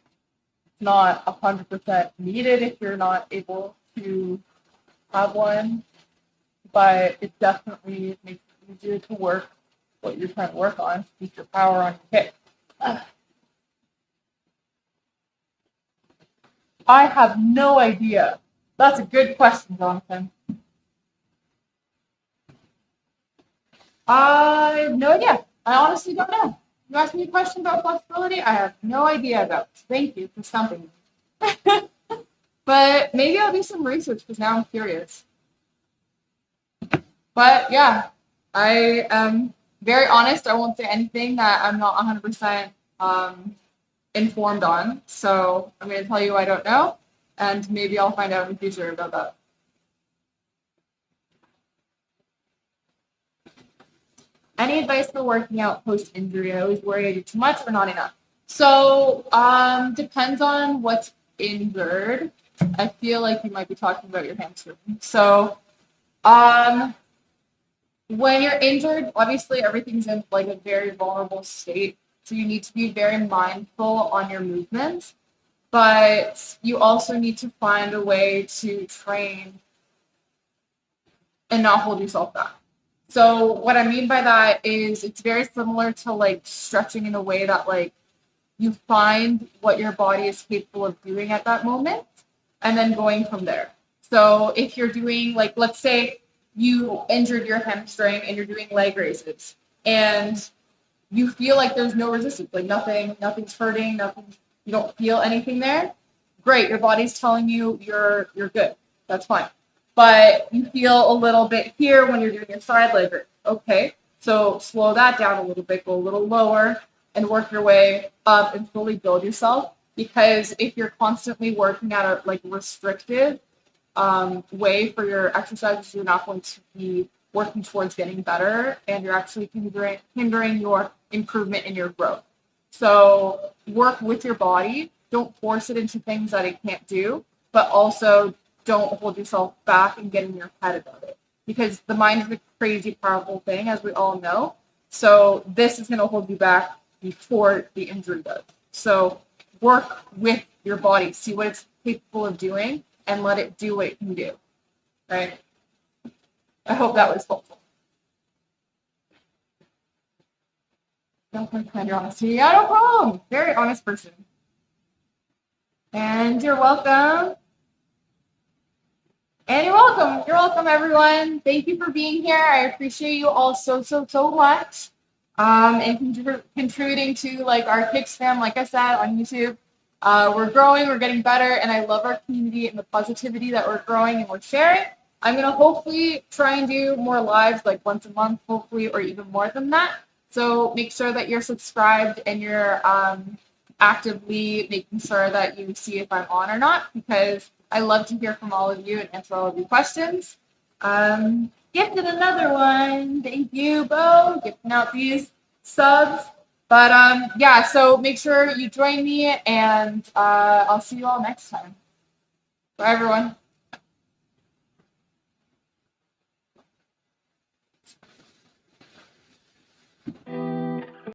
not 100% needed if you're not able to have one, but it definitely makes it easier to work what you're trying to work on, keep your power on your kick. I have no idea. That's a good question, Jonathan. I have no idea. I honestly don't know. You asked me a question about flexibility, I have no idea about. Thank you for stumping me. But maybe I'll do some research because now I'm curious. But yeah, I am very honest. I won't say anything that I'm not 100% informed on. So I'm going to tell you I don't know, and maybe I'll find out in the future about that. Any advice for working out post-injury? I always worry I do too much or not enough. So depends on what's injured. I feel like you might be talking about your hamstring. So when you're injured, obviously everything's in like a very vulnerable state. So you need to be very mindful on your movements, but you also need to find a way to train and not hold yourself back. So what I mean by that is it's very similar to like stretching in a way that like you find what your body is capable of doing at that moment and then going from there. So if you're doing like, let's say you injured your hamstring and you're doing leg raises and you feel like there's no resistance, like nothing's hurting, you don't feel anything there. Great, your body's telling you you're good. That's fine. But you feel a little bit here when you're doing your side leg raise. Okay, so slow that down a little bit, go a little lower, and work your way up and slowly build yourself. Because if you're constantly working at a like restrictive way for your exercises, you're not going to be working towards getting better, and you're actually hindering your improvement in your growth. So work with your body. Don't force it into things that it can't do, but also don't hold yourself back and get in your head about it. Because the mind is a crazy powerful thing, as we all know. So this is going to hold you back before the injury does. So work with your body, see what it's capable of doing, and let it do what it can do. Right? I hope that was helpful. Don't understand your honesty. Yeah, no problem. Very honest person. And you're welcome. And you're welcome. You're welcome, everyone. Thank you for being here. I appreciate you all so much. And contributing to like our Kicks fam, like I said, on YouTube. We're growing, we're getting better, and I love our community and the positivity that we're growing and we're sharing. I'm gonna hopefully try and do more lives like once a month, hopefully, or even more than that. So make sure that you're subscribed and you're actively making sure that you see if I'm on or not, because I love to hear from all of you and answer all of your questions. Gifted another one. Thank you, Bo. Gifting out these subs. But yeah, so make sure you join me, and I'll see you all next time. Bye, everyone.